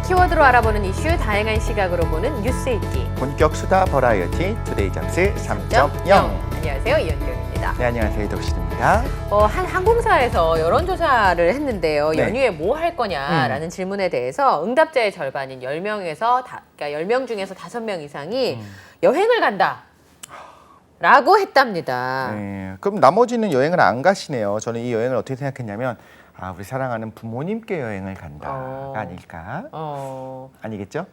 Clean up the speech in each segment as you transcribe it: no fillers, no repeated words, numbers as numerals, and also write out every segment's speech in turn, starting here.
키워드로 알아보는 이슈, 다양한 시각으로 보는 뉴스 읽기. 본격 수다 버라이어티 투데이 잡스 3.0. 안녕하세요, 이현경입니다. 네, 안녕하세요, 이덕신입니다. 한 항공사에서 여론조사를 했는데요. 네. 연휴에 뭐 할 거냐라는 질문에 대해서 응답자의 절반인 10명에서 그러니까 10명 중에서 5명 이상이 여행을 간다. 라고 했답니다. 네, 그럼 나머지는 여행을 안 가시네요. 저는 이 여행을 어떻게 생각했냐면 우리 사랑하는 부모님께 여행을 간다가 아닐까? 아니겠죠?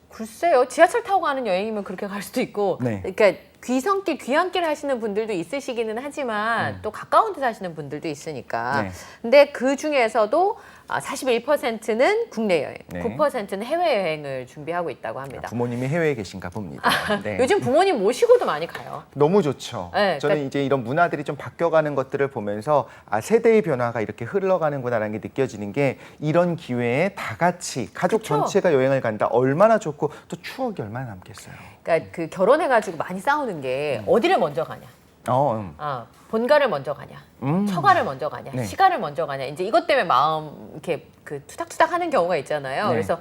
글쎄요. 지하철 타고 가는 여행이면 그렇게 갈 수도 있고 네. 그러니까 귀성길, 귀향길 하시는 분들도 있으시기는 하지만 또 가까운 데 사시는 분들도 있으니까. 네. 근데 그 중에서도 41%는 국내 여행, 네. 9%는 해외여행을 준비하고 있다고 합니다. 부모님이 해외에 계신가 봅니다. 네. 요즘 부모님 모시고도 많이 가요. 너무 좋죠. 네, 저는 그러니까- 이제 이런 문화들이 좀 바뀌어가는 것들을 보면서 세대의 변화가 이렇게 흘러가는구나라는 게 느껴지는 게 이런 기회에 다 같이 가족 그쵸? 전체가 여행을 간다 얼마나 좋고 또 추억이 얼마나 남겠어요. 그러니까 그 결혼해가지고 많이 싸우는 게 어디를 먼저 가냐. 본가를 먼저 가냐, 처가를 먼저 가냐, 네. 시가를 먼저 가냐. 이제 이것 때문에 마음 이렇게 그 투닥투닥 하는 경우가 있잖아요. 네. 그래서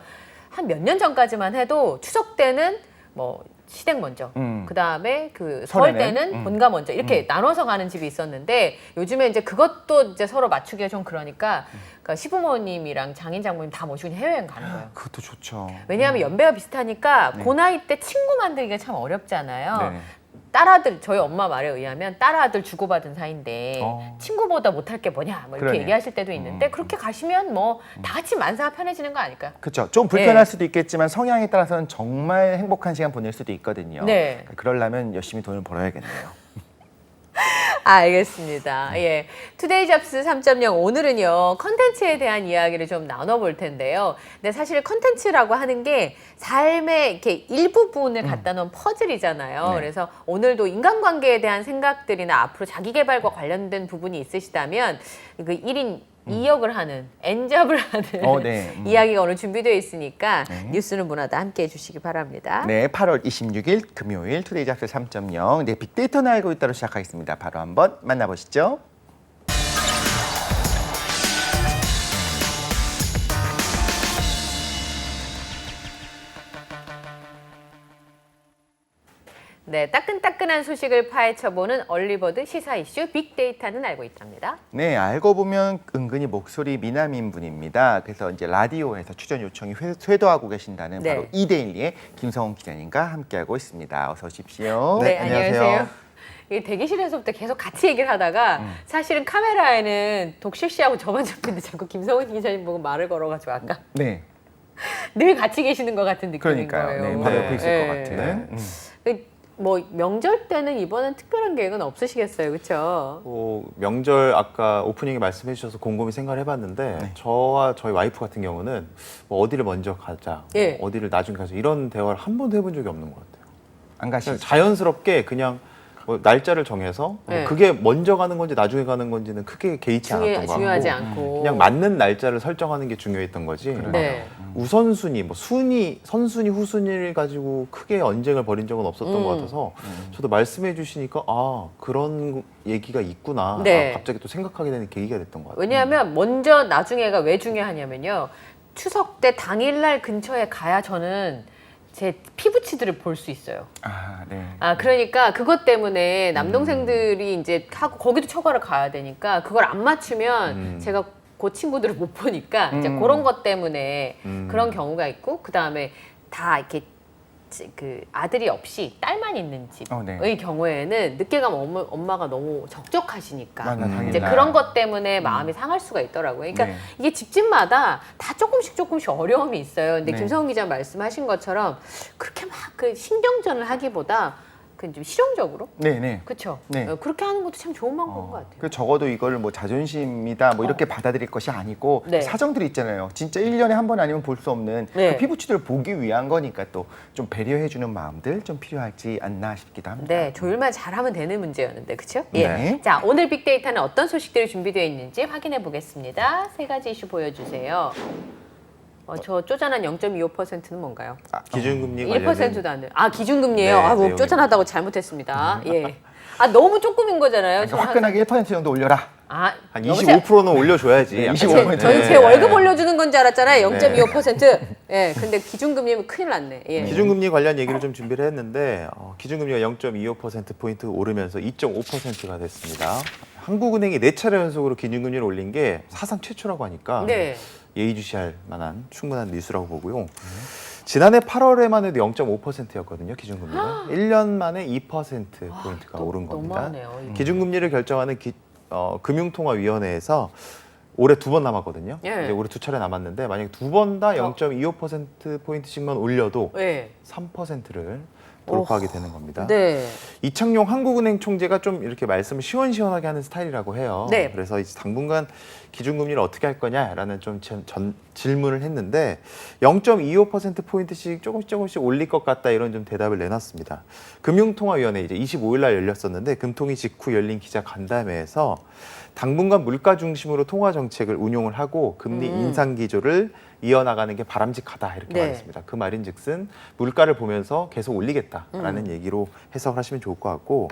한 몇 년 전까지만 해도 추석 때는 뭐 시댁 먼저, 그 다음에 그 설 설에는? 때는 본가 먼저 이렇게 나눠서 가는 집이 있었는데 요즘에 이제 그것도 이제 서로 맞추기가 좀 그러니까 시부모님이랑 장인 장모님 다 모시고 해외여행 가는 거예요. 그것도 좋죠. 왜냐하면 연배가 비슷하니까 네. 그 나이 때 친구 만들기가 참 어렵잖아요. 네. 딸아들, 저희 엄마 말에 의하면 딸아들 주고받은 사이인데 친구보다 못할 게 뭐냐 뭐 이렇게 그러네. 얘기하실 때도 있는데 그렇게 가시면 뭐 다 같이 만사가 편해지는 거 아닐까요? 그렇죠. 좀 불편할 네. 수도 있겠지만 성향에 따라서는 정말 행복한 시간 보낼 수도 있거든요. 네. 그러니까 그러려면 열심히 돈을 벌어야겠네요. 알겠습니다. 예. 투데이 잡스 3.0 오늘은요, 컨텐츠에 대한 이야기를 좀 나눠볼 텐데요. 근데 사실 컨텐츠라고 하는 게 삶의 이렇게 일부분을 갖다 놓은 퍼즐이잖아요. 네. 그래서 오늘도 인간관계에 대한 생각들이나 앞으로 자기 개발과 관련된 부분이 있으시다면 그 1인 2역을 하는, N잡을 하는 네. 이야기가 오늘 준비되어 있으니까 네. 뉴스는 문화다 함께 해주시기 바랍니다. 네, 8월 26일 금요일 투데이 잡스 3.0 네, 빅데이터는 알고 있다로 시작하겠습니다. 바로 한번 만나보시죠. 네, 따끈따끈한 소식을 파헤쳐보는 얼리버드 시사 이슈 빅데이터는 알고 있답니다. 네, 알고 보면 은근히 목소리 미남인 분입니다. 그래서 이제 라디오에서 출연 요청이 쇄도하고 계신다는 네. 바로 이데일리의 김성훈 기자님과 함께하고 있습니다. 어서 오십시오. 네, 안녕하세요. 이게 대기실에서부터 계속 같이 얘기를 하다가 사실은 카메라에는 독실 씨하고 저만 잡히는데 자꾸 김성훈 기자님 보고 말을 걸어가지고 아까 네, 늘 같이 계시는 것 같은 느낌인 그러니까요. 거예요. 네, 바로 옆에 있을 네. 것 같은. 뭐 명절 때는 이번엔 특별한 계획은 없으시겠어요, 그렇죠? 명절 아까 오프닝에 말씀해 주셔서 곰곰이 생각을 해봤는데 네. 저와 저희 와이프 같은 경우는 뭐 어디를 먼저 가자, 예. 뭐 어디를 나중에 가자 이런 대화를 한 번도 해본 적이 없는 것 같아요. 안 그냥 가시죠? 자연스럽게 그냥 뭐 날짜를 정해서 네. 그게 먼저 가는 건지 나중에 가는 건지는 크게 개의치 않았던 것 같고 중요하지 않고 그냥 맞는 날짜를 설정하는 게 중요했던 거지. 네. 우선순위, 뭐 순위, 선순위, 후순위를 가지고 크게 언쟁을 벌인 적은 없었던 것 같아서 저도 말씀해 주시니까 그런 얘기가 있구나. 네. 갑자기 또 생각하게 되는 계기가 됐던 것 같아요. 왜냐하면 먼저 나중에가 왜 중요하냐면요. 추석 때 당일날 근처에 가야 저는 제 피부치들을 볼 수 있어요. 네. 그러니까 그것 때문에 남동생들이 이제 하고 거기도 처가를 가야 되니까 그걸 안 맞추면 제가 그 친구들을 못 보니까 이제 그런 것 때문에 그런 경우가 있고 그 다음에 다 이렇게 그 아들이 없이 딸만 있는 집의 네. 경우에는 늦게 가면 엄마가 너무 적적하시니까 맞아, 당일날. 이제 그런 것 때문에 마음이 상할 수가 있더라고요. 그러니까 네. 이게 집집마다 다 조금씩 어려움이 있어요. 근데 네. 김성훈 기자 말씀하신 것처럼 그렇게 막 그 신경전을 하기보다 그 좀 실용적으로 네. 그렇죠. 네. 그렇게 하는 것도 참 좋은 방법인 것 같아요. 그 적어도 이거를 뭐 자존심이다 뭐 이렇게 받아들일 것이 아니고 네. 사정들이 있잖아요. 진짜 1년에 한 번 아니면 볼 수 없는 네. 그 피부치들을 보기 위한 거니까 또 좀 배려해주는 마음들 좀 필요하지 않나 싶기도 합니다. 네, 조율만 잘하면 되는 문제였는데, 그렇죠? 네. 예. 자, 오늘 빅데이터는 어떤 소식들이 준비되어 있는지 확인해 보겠습니다. 세 가지 이슈 보여주세요. 저 쪼잔한 0.25%는 뭔가요? 기준금리 1%도 안 돼요. 기준금리예요. 네, 뭐 내용이. 쪼잔하다고 잘못했습니다. 예. 너무 조금인 거잖아요. 그러니까 화끈하게 1% 정도 올려라. 아, 한 25%는 올려줘야지. 네, 약간. 25%. 저는 네. 제 월급 올려주는 건 줄 알았잖아요. 네. 0.25%. 예, 근데 기준금리면 큰일 났네. 예. 기준금리 관련 얘기를 좀 준비를 했는데 기준금리가 0.25%포인트 오르면서 2.5%가 됐습니다. 한국은행이 4차례 연속으로 기준금리를 올린 게 사상 최초라고 하니까 네. 예의주시할 만한 충분한 뉴스라고 보고요. 지난해 8월에만 해도 0.5%였거든요, 기준금리가. 1년 만에 2%포인트가 오른 겁니다. 너무하네요. 기준금리를 결정하는 금융통화위원회에서 올해 2번 남았거든요. 예. 근데 올해 2차례 남았는데 만약에 2번 다 0.25%포인트씩만 올려도 예. 3%를 돌파하게 되는 겁니다. 네. 이창용 한국은행 총재가 좀 이렇게 말씀을 시원시원하게 하는 스타일이라고 해요. 네. 그래서 이제 당분간 기준금리를 어떻게 할 거냐라는 좀 질문을 했는데 0.25%포인트씩 조금씩 올릴 것 같다 이런 좀 대답을 내놨습니다. 금융통화위원회 이제 25일 날 열렸었는데 금통위 직후 열린 기자간담회에서 당분간 물가 중심으로 통화 정책을 운용을 하고 금리 인상 기조를 이어나가는 게 바람직하다 이렇게 네. 말했습니다. 그 말인즉슨 물가를 보면서 계속 올리겠다라는 얘기로 해석을 하시면 좋을 것 같고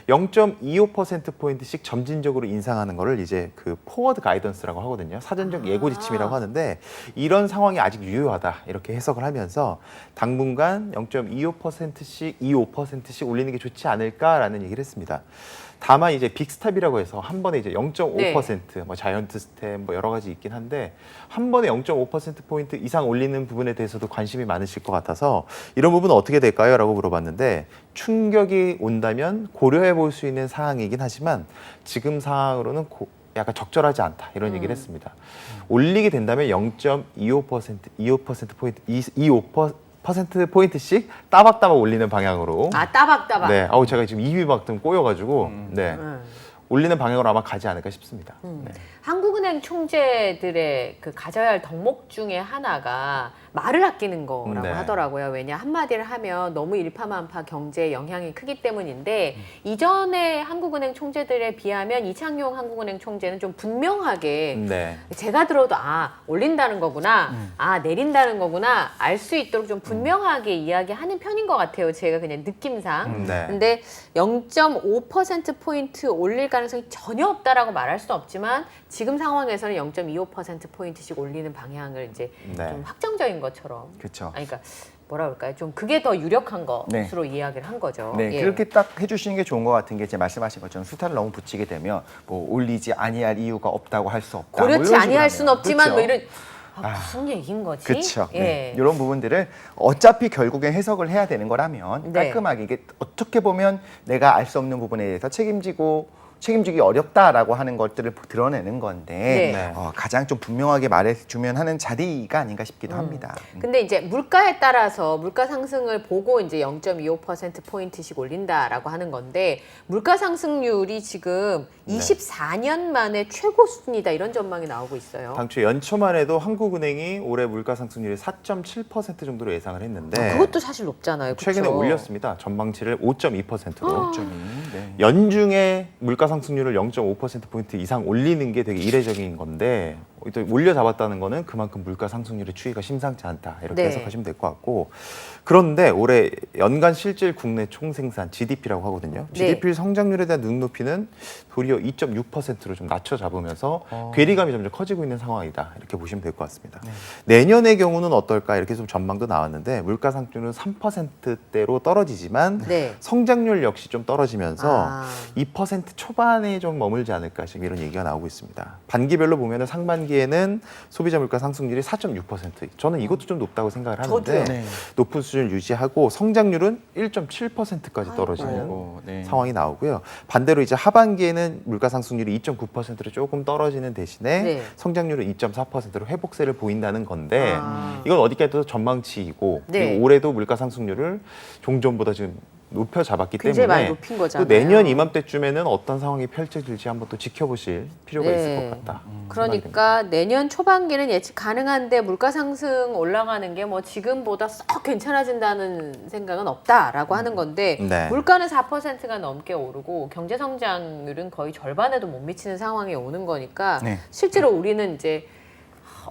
0.25%포인트씩 점진적으로 인상하는 거를 이제 그 포워드 가이던스라고 하거든요. 사전적 예고 지침이라고 하는데 이런 상황이 아직 유효하다 이렇게 해석을 하면서 당분간 0.25%씩 올리는 게 좋지 않을까라는 얘기를 했습니다. 다만 이제 빅스텝이라고 해서 한 번에 이제 0.5%, 뭐 자이언트 스텝 뭐 여러 가지 있긴 한데 한 번에 0.5%포인트 이상 올리는 부분에 대해서도 관심이 많으실 것 같아서 이런 부분은 어떻게 될까요? 라고 물어봤는데 충격이 온다면 고려해 볼 수 있는 사항이긴 하지만 지금 상황으로는 약간 적절하지 않다 이런 얘기를 했습니다. 올리게 된다면 0.25%포인트씩 따박따박 올리는 방향으로. 아, 따박따박. 네, 제가 지금 입이 막 좀 꼬여가지고 네, 올리는 방향으로 아마 가지 않을까 싶습니다. 네. 한국은행 총재들의 그 가져야 할 덕목 중에 하나가 말을 아끼는 거라고 네. 하더라고요. 왜냐 한마디를 하면 너무 일파만파 경제에 영향이 크기 때문인데 이전에 한국은행 총재들에 비하면 이창용 한국은행 총재는 좀 분명하게 네. 제가 들어도 올린다는 거구나, 내린다는 거구나 알 수 있도록 좀 분명하게 이야기하는 편인 것 같아요. 제가 그냥 느낌상. 네. 근데 0.5%포인트 올릴 가능성이 전혀 없다라고 말할 수는 없지만 지금 상황에서는 0.25%포인트씩 올리는 방향을 이제 네. 좀 확정적인 것처럼. 그렇죠. 그러니까 뭐라 그럴까요? 좀 그게 더 유력한 네. 것으로 이야기를 한 거죠. 네, 예. 그렇게 딱 해주시는 게 좋은 것 같은 게 이제 말씀하신 것처럼 숫자를 너무 붙이게 되면 뭐 올리지 아니할 이유가 없다고 할 수 없다. 고려치 뭐 이런 아니할 식으로 수는 하면. 없지만 그렇죠? 뭐 이런 무슨 얘기인 거지? 그렇죠. 예. 네. 이런 부분들을 어차피 결국엔 해석을 해야 되는 거라면 네. 깔끔하게 이게 어떻게 보면 내가 알 수 없는 부분에 대해서 책임지기 어렵다라고 하는 것들을 드러내는 건데 네. 가장 좀 분명하게 말해주면 하는 자리가 아닌가 싶기도 합니다. 근데 이제 물가에 따라서 물가 상승을 보고 이제 0.25%포인트씩 올린다라고 하는 건데 물가 상승률이 지금 24년 만에 최고 수준이다 이런 전망이 나오고 있어요. 당초 연초만 해도 한국은행이 올해 물가 상승률이 4.7% 정도로 예상을 했는데 그것도 사실 높잖아요. 그쵸? 최근에 올렸습니다. 전망치를 5.2%로. 네. 연중에 물가 상승률을 0.5%포인트 이상 올리는 게 되게 이례적인 건데 또 올려잡았다는 거는 그만큼 물가 상승률의 추이가 심상치 않다 이렇게 네. 해석하시면 될 것 같고 그런데 올해 연간 실질 국내 총생산 GDP라고 하거든요. 네. GDP 성장률에 대한 눈높이는 도리어 2.6%로 좀 낮춰 잡으면서 괴리감이 점점 커지고 있는 상황이다 이렇게 보시면 될 것 같습니다. 내년의 경우는 어떨까 이렇게 좀 전망도 나왔는데 물가 상승률은 3%대로 떨어지지만 네. 성장률 역시 좀 떨어지면서 2% 초반에 좀 머물지 않을까 지금 이런 얘기가 나오고 있습니다. 반기별로 보면은 상반기에는 소비자 물가 상승률이 4.6%. 저는 이것도 좀 높다고 생각을 하는데 저도요. 네. 높은 수준을 유지하고 성장률은 1.7%까지 떨어지는 아이고, 네. 상황이 나오고요. 반대로 이제 하반기에는 물가 상승률이 2.9%로 조금 떨어지는 대신에 네. 성장률은 2.4%로 회복세를 보인다는 건데 아. 이건 어디까지도 전망치이고 네. 그리고 올해도 물가 상승률을 종전보다 지금 높여 잡았기 굉장히 많이 때문에 높인 또 거잖아요. 내년 이맘때쯤에는 어떤 상황이 펼쳐질지 한번 또 지켜보실 필요가 네. 있을 것 같다. 그러니까 내년 초반기는 예측 가능한데 물가 상승 올라가는 게 뭐 지금보다 썩 괜찮아진다는 생각은 없다라고 하는 건데 네. 물가는 4%가 넘게 오르고 경제 성장률은 거의 절반에도 못 미치는 상황이 오는 거니까 네. 실제로 우리는 이제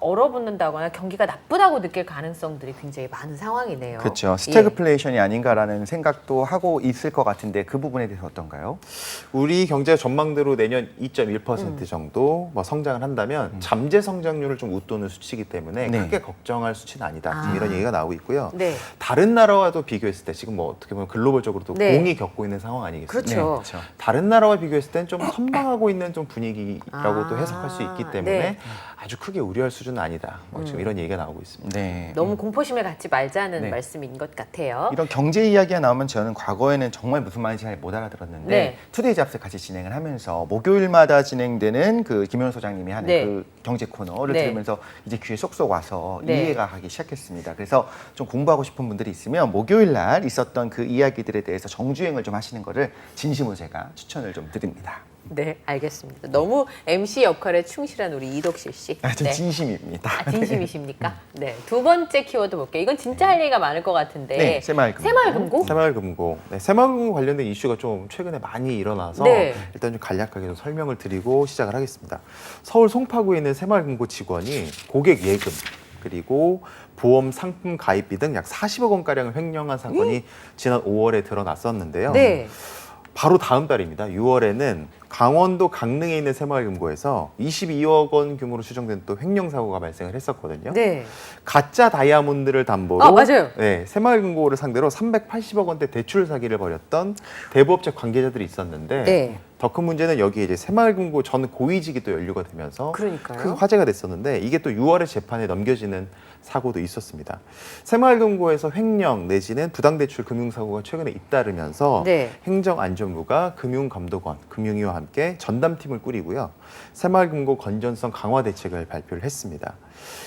얼어붙는다거나 경기가 나쁘다고 느낄 가능성들이 굉장히 많은 상황이네요. 그렇죠. 스태그플레이션이 아닌가라는 생각도 하고 있을 것 같은데 그 부분에 대해서 어떤가요? 우리 경제 전망대로 내년 2.1% 정도 뭐 성장을 한다면 잠재 성장률을 좀 웃도는 수치이기 때문에 네. 크게 걱정할 수치는 아니다. 지금 이런 얘기가 나오고 있고요. 네. 다른 나라와도 비교했을 때 지금 뭐 어떻게 보면 글로벌적으로도 네. 공이 겪고 있는 상황 아니겠습니까? 그렇죠. 그렇죠. 다른 나라와 비교했을 땐 좀 선방하고 있는 좀 분위기라고도 해석할 수 있기 때문에 네. 아주 크게 우려할 수준은 아니다. 뭐 지금 이런 얘기가 나오고 있습니다. 네. 너무 공포심을 갖지 말자는 네. 말씀인 것 같아요. 이런 경제 이야기가 나오면 저는 과거에는 정말 무슨 말인지 잘 못 알아들었는데 네. 투데이 잡스 같이 진행을 하면서 목요일마다 진행되는 그 김현우 소장님이 하는 네. 그 경제 코너를 네. 들으면서 이제 귀에 쏙쏙 와서 네. 이해가 가기 시작했습니다. 그래서 좀 공부하고 싶은 분들이 있으면 목요일 날 있었던 그 이야기들에 대해서 정주행을 좀 하시는 거를 진심으로 제가 추천을 좀 드립니다. 네, 알겠습니다. 너무 MC 역할에 충실한 우리 이덕실 씨. 좀 네. 진심입니다. 아, 진심이십니까? 네. 두 번째 키워드 볼게요. 이건 진짜 할 얘기가 많을 것 같은데. 네, 새마을금고. 새마을금고? 새마을금고. 네, 새마을금고 관련된 이슈가 좀 최근에 많이 일어나서 네. 일단 좀 간략하게 좀 설명을 드리고 시작을 하겠습니다. 서울 송파구에 있는 새마을금고 직원이 고객 예금 그리고 보험 상품 가입비 등 약 40억 원가량을 횡령한 사건이 지난 5월에 드러났었는데요. 네. 바로 다음 달입니다. 6월에는 강원도 강릉에 있는 새마을금고에서 22억 원 규모로 추정된 또 횡령 사고가 발생을 했었거든요. 네. 가짜 다이아몬드를 담보로 아, 맞아요. 네, 새마을금고를 상대로 380억 원대 대출 사기를 벌였던 대부업체 관계자들이 있었는데 네. 더 큰 문제는 여기에 이제 새마을금고 전 고위직이 또 연루가 되면서 그러니까요. 큰 화제가 됐었는데 이게 또 6월에 재판에 넘겨지는 사고도 있었습니다. 새마을금고에서 횡령 내지는 부당대출 금융사고가 최근에 잇따르면서 네. 행정안전부가 금융감독원, 금융위와 함께 전담팀을 꾸리고요. 새마을금고 건전성 강화 대책을 발표를 했습니다.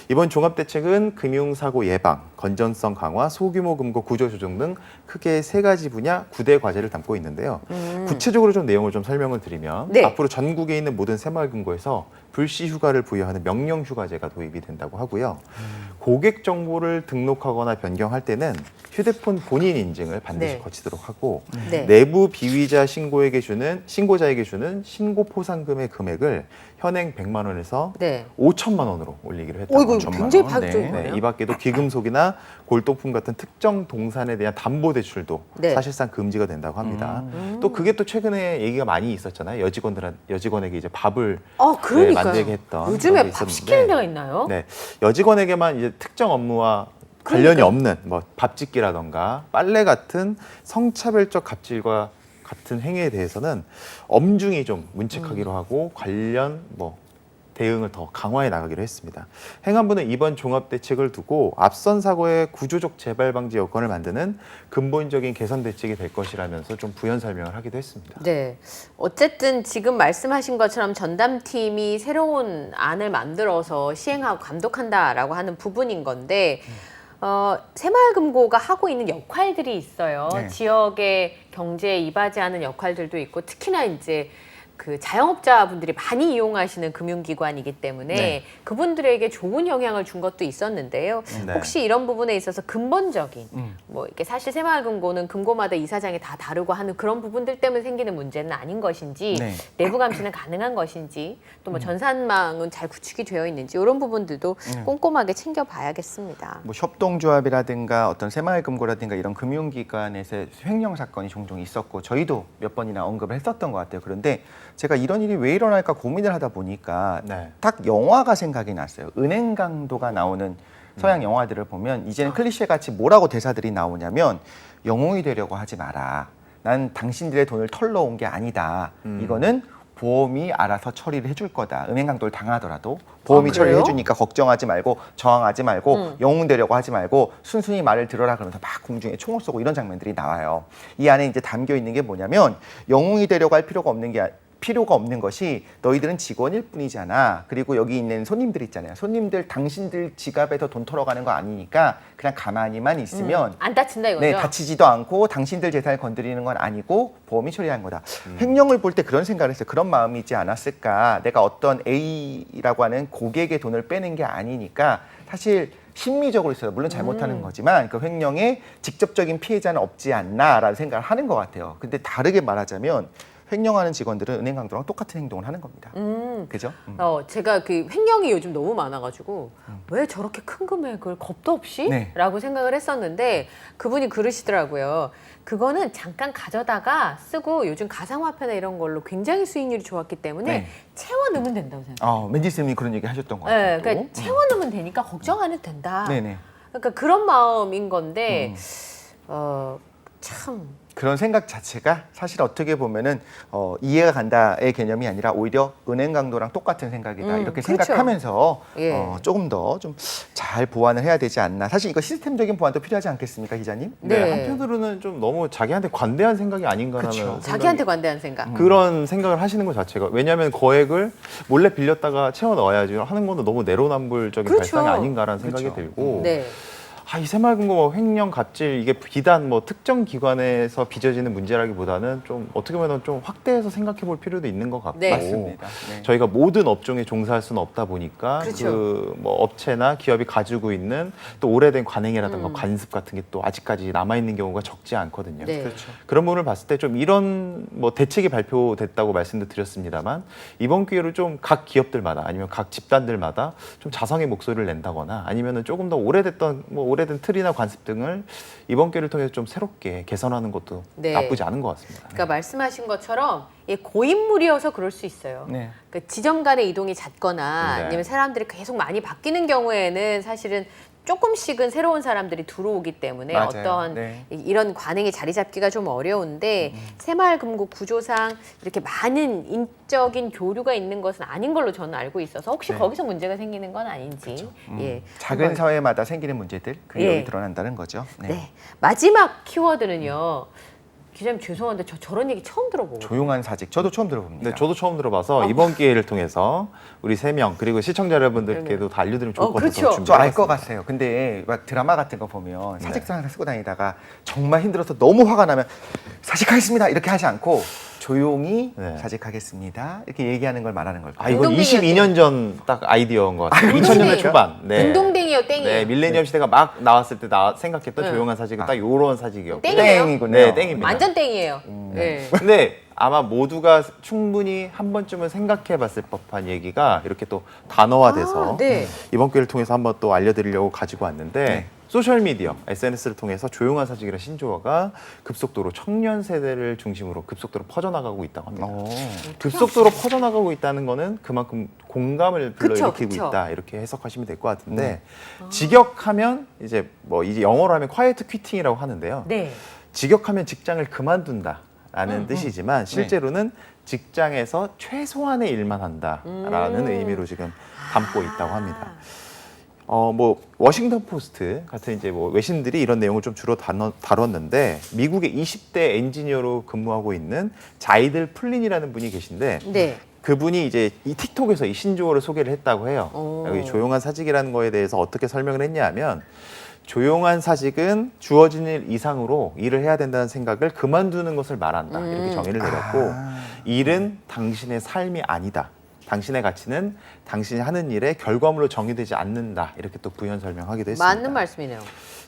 이번 종합대책은 금융사고 예방, 건전성 강화, 소규모 금고 구조 조정 등 크게 3가지 분야 9대 과제를 담고 있는데요. 구체적으로 좀 내용을 좀 설명을 드리면 네. 앞으로 전국에 있는 모든 새마을금고에서 불시 휴가를 부여하는 명령 휴가제가 도입이 된다고 하고요. 고객 정보를 등록하거나 변경할 때는 휴대폰 본인 인증을 반드시 네. 거치도록 하고 네. 내부 비위자 신고자에게 주는 신고 포상금의 금액을 현행 100만 원에서 네. 5천만 원으로 올리기로 했다고 어이구, 합니다. 굉장히 원. 파격적이네요. 네, 이 밖에도 귀금속이나 골동품 같은 특정 동산에 대한 담보 대출도 네. 사실상 금지가 된다고 합니다. 또 그게 또 최근에 얘기가 많이 있었잖아요. 여직원에게 이제 밥을 그러니까요. 만들게 했던 요즘에 그런 게 밥 있었는데, 시키는 데가 있나요? 네, 여직원에게만 이제 특정 업무와 관련이 없는 뭐 밥짓기라던가 빨래 같은 성차별적 갑질과 같은 행위에 대해서는 엄중히 좀 문책하기로 하고 관련 뭐 대응을 더 강화해 나가기로 했습니다. 행안부는 이번 종합대책을 두고 앞선 사고의 구조적 재발 방지 여건을 만드는 근본적인 개선 대책이 될 것이라면서 좀 부연 설명을 하기도 했습니다. 네. 어쨌든 지금 말씀하신 것처럼 전담팀이 새로운 안을 만들어서 시행하고 감독한다라고 하는 부분인 건데 새마을금고가 하고 있는 역할들이 있어요. 네. 지역의 경제에 이바지하는 역할들도 있고 특히나 이제 그 자영업자분들이 많이 이용하시는 금융기관이기 때문에 네. 그분들에게 좋은 영향을 준 것도 있었는데요. 네. 혹시 이런 부분에 있어서 근본적인 뭐 이렇게 사실 새마을금고는 금고마다 이사장이 다 다르고 하는 그런 부분들 때문에 생기는 문제는 아닌 것인지 네. 내부 감시는 가능한 것인지 또 뭐 전산망은 잘 구축이 되어 있는지 이런 부분들도 꼼꼼하게 챙겨봐야겠습니다. 뭐 협동조합이라든가 어떤 새마을금고라든가 이런 금융기관에서 횡령 사건이 종종 있었고 저희도 몇 번이나 언급을 했었던 것 같아요. 그런데 제가 이런 일이 왜 일어날까 고민을 하다 보니까 네. 딱 영화가 생각이 났어요. 은행 강도가 나오는 서양 영화들을 보면 이제는 클리셰 같이 뭐라고 대사들이 나오냐면 영웅이 되려고 하지 마라. 난 당신들의 돈을 털러 온 게 아니다. 이거는 보험이 알아서 처리를 해줄 거다. 은행 강도를 당하더라도 보험이 그래요? 처리해 주니까 걱정하지 말고 저항하지 말고 영웅 되려고 하지 말고 순순히 말을 들어라 그러면서 막 공중에 총을 쏘고 이런 장면들이 나와요. 이 안에 이제 담겨 있는 게 뭐냐면 영웅이 되려고 할 필요가 없는 것이 너희들은 직원일 뿐이잖아. 그리고 여기 있는 손님들 있잖아요. 손님들 당신들 지갑에서 돈 털어가는 거 아니니까 그냥 가만히만 있으면 안 다친다 이거죠? 네, 다치지도 않고 당신들 재산을 건드리는 건 아니고 보험이 처리한 거다. 횡령을 볼 때 그런 생각을 했어요. 그런 마음이 있지 않았을까. 내가 어떤 A라고 하는 고객의 돈을 빼는 게 아니니까 사실 심리적으로 있어요. 물론 잘못하는 거지만 그 횡령에 직접적인 피해자는 없지 않나라는 생각을 하는 것 같아요. 근데 다르게 말하자면 횡령하는 직원들은 은행 강도랑 똑같은 행동을 하는 겁니다. 그죠? 제가 그 횡령이 요즘 너무 많아가지고 왜 저렇게 큰 금액을 겁도 없이? 네. 라고 생각을 했었는데 그분이 그러시더라고요. 그거는 잠깐 가져다가 쓰고 요즘 가상화폐나 이런 걸로 굉장히 수익률이 좋았기 때문에 네. 채워 넣으면 된다고 생각해요. 맨디 쌤이 그런 얘기 하셨던 것 같아요. 네, 그러니까 채워 넣으면 되니까 걱정 안 해도 된다. 네네. 그러니까 그런 마음인 건데 참 그런 생각 자체가 사실 어떻게 보면은 이해가 간다의 개념이 아니라 오히려 은행 강도랑 똑같은 생각이다 이렇게 그렇죠. 생각하면서 예. 조금 더 좀 잘 보완을 해야 되지 않나. 사실 이거 시스템적인 보완도 필요하지 않겠습니까, 기자님? 네. 네. 한편으로는 좀 너무 자기한테 관대한 생각이 아닌가라는 그쵸. 생각이 자기한테 관대한 생각. 그런 생각을 하시는 것 자체가 왜냐하면 거액을 몰래 빌렸다가 채워 넣어야지 하는 거는 너무 내로남불적인 그렇죠. 발상이 아닌가라는 생각이 그렇죠. 들고 네. 이 새마을금고 뭐 횡령 갑질 이게 비단 뭐 특정 기관에서 빚어지는 문제라기보다는 좀 어떻게 보면 좀 확대해서 생각해 볼 필요도 있는 것 같고 네. 맞습니다. 네. 저희가 모든 업종에 종사할 수는 없다 보니까 그렇죠. 그 뭐 업체나 기업이 가지고 있는 또 오래된 관행이라든가 관습 같은 게 또 아직까지 남아 있는 경우가 적지 않거든요. 네. 그렇죠. 그런 부분을 봤을 때 좀 이런 뭐 대책이 발표됐다고 말씀도 드렸습니다만 이번 기회로 좀 각 기업들마다 아니면 각 집단들마다 좀 자성의 목소리를 낸다거나 아니면은 조금 더 오래된 틀이나 관습 등을 이번 기회를 통해서 좀 새롭게 개선하는 것도 네. 나쁘지 않은 것 같습니다. 그러니까 말씀하신 것처럼 고인물이어서 그럴 수 있어요. 네. 그러니까 지점 간의 이동이 잦거나 네. 아니면 사람들이 계속 많이 바뀌는 경우에는 사실은 조금씩은 새로운 사람들이 들어오기 때문에 맞아요. 어떤 네. 이런 관행이 자리 잡기가 좀 어려운데 새마을금고 구조상 이렇게 많은 인적인 교류가 있는 것은 아닌 걸로 저는 알고 있어서 혹시 네. 거기서 문제가 생기는 건 아닌지 예 작은 한번- 사회마다 생기는 문제들 그게 예. 여기 드러난다는 거죠. 네. 마지막 키워드는요. 기자님 죄송한데 저런 얘기 처음 들어보고 조용한 사직. 저도 처음 들어봅니다. 네, 저도 처음 들어봐서 이번 기회를 통해서 우리 3명 그리고 시청자 여러분들께도 다 알려드리면 좋을 것 그렇죠. 같아서 저 알 것 준비해봤습니다. 같아요. 근데 막 드라마 같은 거 보면 네. 사직서 항상 쓰고 다니다가 정말 힘들어서 너무 화가 나면 사직하겠습니다 이렇게 하지 않고 조용히 네. 사직하겠습니다 이렇게 얘기하는 걸 말하는 걸까요? 이건 딩동댕이요, 22년 전 딱 아이디어인 것 같아요. 딩동댕이. 2000년대 초반. 네. 딩동댕이요 땡이요. 네, 밀레니엄 시대가 막 나왔을 때 생각했던 네. 조용한 사직은 딱 요런 사직이었고. 땡이에요? 땡이군요. 네, 땡입니다. 완전 땡이에요. 네. 근데 아마 모두가 충분히 한 번쯤은 생각해 봤을 법한 얘기가 이렇게 또 단어화돼서 아, 네. 이번 기회를 통해서 한번 또 알려드리려고 가지고 왔는데 네. 소셜미디어, SNS를 통해서 조용한 사직이라는 신조어가 급속도로 청년 세대를 중심으로 급속도로 퍼져나가고 있다고 합니다. 오. 급속도로 퍼져나가고 있다는 거는 그만큼 공감을 불러일으키고 그쵸. 있다 이렇게 해석하시면 될 것 같은데 직역하면 이제 영어로 하면 quiet quitting이라고 하는데요. 네. 직역하면 직장을 그만둔다라는 뜻이지만 실제로는 직장에서 최소한의 일만 한다라는 의미로 지금 담고 있다고 합니다. 뭐 워싱턴 포스트 같은 이제 뭐 외신들이 이런 내용을 좀 주로 다뤘는데 미국의 20대 엔지니어로 근무하고 있는 자이들 플린이라는 분이 계신데 네. 그분이 이제 이 틱톡에서 이 신조어를 소개를 했다고 해요. 오. 여기 조용한 사직이라는 거에 대해서 어떻게 설명을 했냐면 조용한 사직은 주어진 일 이상으로 일을 해야 된다는 생각을 그만두는 것을 말한다. 이렇게 정의를 내렸고 일은 당신의 삶이 아니다. 당신의 가치는 당신이 하는 일의 결과물로 정의되지 않는다. 이렇게 또 부연 설명하기도 했습니다. 맞는 말씀이네요.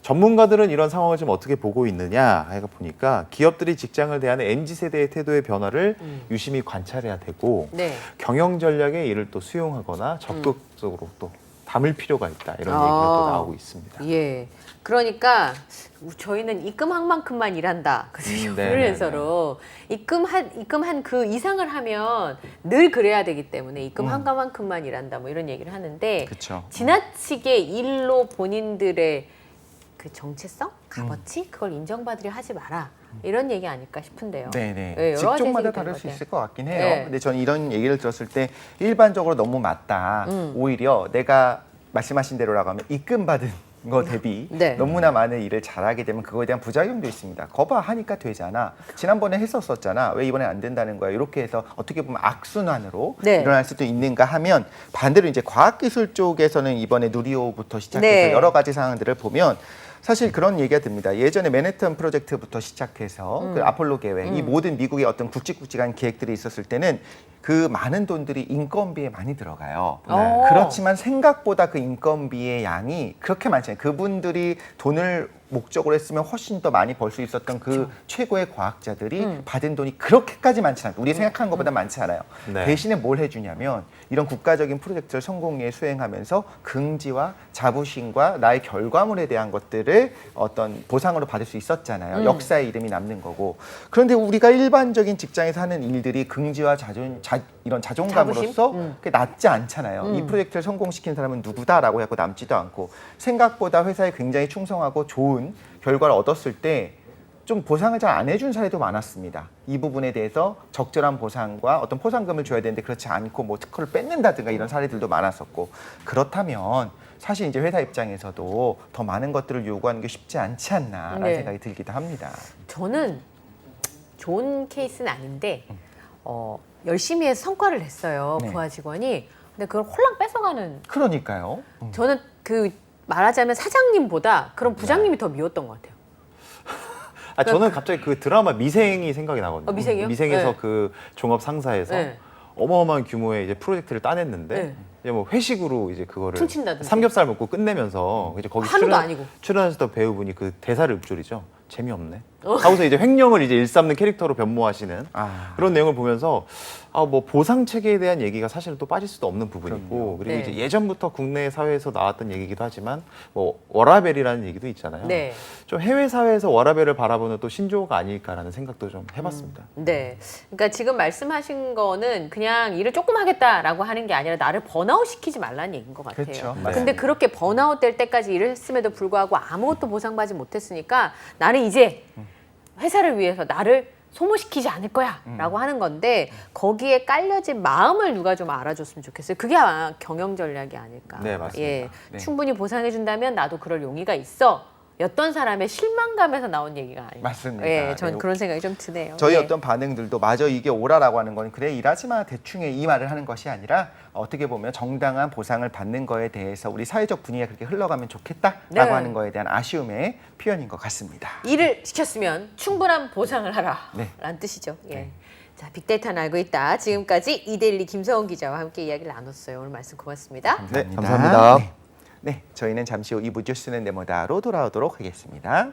전문가들은 이런 상황을 좀 어떻게 보고 있느냐 해가 보니까 기업들이 직장을 대하는 MZ세대의 태도의 변화를 유심히 관찰해야 되고 네. 경영 전략에 이를 또 수용하거나 적극적으로 또 담을 필요가 있다. 이런 아. 얘기가 또 나오고 있습니다. 예. 그러니까 저희는 입금한 만큼만 일한다. 그래서로 입금한 그 이상을 하면 늘 그래야 되기 때문에 입금한 것만큼만 일한다. 뭐 이런 얘기를 하는데 그쵸. 지나치게 일로 본인들의 그 정체성, 값어치 그걸 인정받으려 하지 마라. 이런 얘기 아닐까 싶은데요. 네네. 예, 여러 가지 직종마다 생각이 다를 될 수 것 있을 것 같긴 해요. 네. 근데 저는 이런 얘기를 들었을 때 일반적으로 너무 맞다. 오히려 내가 말씀하신 대로라고 하면 입금받은 거 대비 네. 너무나 많은 일을 잘하게 되면 그거에 대한 부작용도 있습니다. 거봐 하니까 되잖아. 지난번에 했었잖아. 왜 이번엔 안 된다는 거야. 이렇게 해서 어떻게 보면 악순환으로 네. 일어날 수도 있는가 하면 반대로 이제 과학기술 쪽에서는 이번에 누리호부터 시작해서 네. 여러 가지 상황들을 보면 사실 그런 얘기가 듭니다. 예전에 맨해튼 프로젝트부터 시작해서 그 아폴로 계획, 이 모든 미국의 어떤 굵직굵직한 계획들이 있었을 때는 그 많은 돈들이 인건비에 많이 들어가요. 그렇지만 생각보다 그 인건비의 양이 그렇게 많지 않아요. 그분들이 돈을 목적으로 했으면 훨씬 더 많이 벌 수 있었던 그 최고의 과학자들이 받은 돈이 그렇게까지 많지 않아요. 우리 생각하는 것보다 많지 않아요. 네. 대신에 뭘 해주냐면 이런 국가적인 프로젝트를 성공리에 수행하면서 긍지와 자부심과 나의 결과물에 대한 것들을 어떤 보상으로 받을 수 있었잖아요. 역사의 이름이 남는 거고. 그런데 우리가 일반적인 직장에서 하는 일들이 긍지와 이런 자존감으로서 그게 낫지 않잖아요. 이 프로젝트를 성공시킨 사람은 누구다라고 하고 남지도 않고 생각보다 회사에 굉장히 충성하고 좋은 결과를 얻었을 때 좀 보상을 잘 안 해준 사례도 많았습니다. 이 부분에 대해서 적절한 보상과 어떤 포상금을 줘야 되는데 그렇지 않고 뭐 특허를 뺏는다든가 이런 사례들도 많았었고 그렇다면 사실 이제 회사 입장에서도 더 많은 것들을 요구하는 게 쉽지 않지 않나라는 네. 생각이 들기도 합니다. 저는 좋은 케이스는 아닌데 열심히 해서 성과를 냈어요. 네. 부하 직원이. 근데 그걸 홀랑 뺏어가는. 그러니까요. 저는 그 말하자면 사장님보다 그런 부장님이 더 미웠던 것 같아요. 저는 갑자기 그 드라마 미생이 생각이 나거든요. 미생이요? 미생에서 네. 그 종합 상사에서 네. 어마어마한 규모의 이제 프로젝트를 따냈는데 네. 이제 뭐 회식으로 이제 그거를 퉁친다든지. 삼겹살 먹고 끝내면서 이제 거기 한우도 아니고. 출연하셨던 배우분이 그 대사를 읊조리죠. 재미없네. 하고서 이제 횡령을 이제 일삼는 캐릭터로 변모하시는 그런 내용을 보면서 뭐 보상 체계에 대한 얘기가 사실은 또 빠질 수도 없는 부분이고 그럼요. 그리고 네. 이제 예전부터 국내 사회에서 나왔던 얘기기도 하지만 뭐 워라밸이라는 얘기도 있잖아요. 네. 좀 해외 사회에서 워라밸을 바라보는 또 신조어가 아닐까라는 생각도 좀 해봤습니다. 네. 그러니까 지금 말씀하신 거는 그냥 일을 조금 하겠다라고 하는 게 아니라 나를 번아웃 시키지 말라는 얘기인 것 같아요. 그렇죠. 네. 근데 그렇게 번아웃 될 때까지 일을 했음에도 불구하고 아무것도 보상받지 못했으니까 나는 이제 회사를 위해서 나를 소모시키지 않을 거야 라고 하는 건데 거기에 깔려진 마음을 누가 좀 알아줬으면 좋겠어요. 그게 아마 경영 전략이 아닐까. 네, 맞습니다. 예, 네. 충분히 보상해준다면 나도 그럴 용의가 있어. 였던 사람의 실망감에서 나온 얘기가 아닐까. 맞습니다. 예, 전 네. 그런 생각이 좀 드네요. 저희 예. 어떤 반응들도 마저 이게 오라라고 하는 건 그래 일하지 마 대충 이 말을 하는 것이 아니라 어떻게 보면 정당한 보상을 받는 거에 대해서 우리 사회적 분위기가 그렇게 흘러가면 좋겠다라고 네. 하는 거에 대한 아쉬움의 표현인 것 같습니다. 일을 시켰으면 충분한 보상을 하라. 네. 라는 뜻이죠. 예. 네. 자, 빅데이터는 알고 있다. 지금까지 이데일리 김서원 기자와 함께 이야기를 나눴어요. 오늘 말씀 고맙습니다. 네, 감사합니다. 네, 저희는 잠시 후 2부 뉴스는 네모다로 돌아오도록 하겠습니다.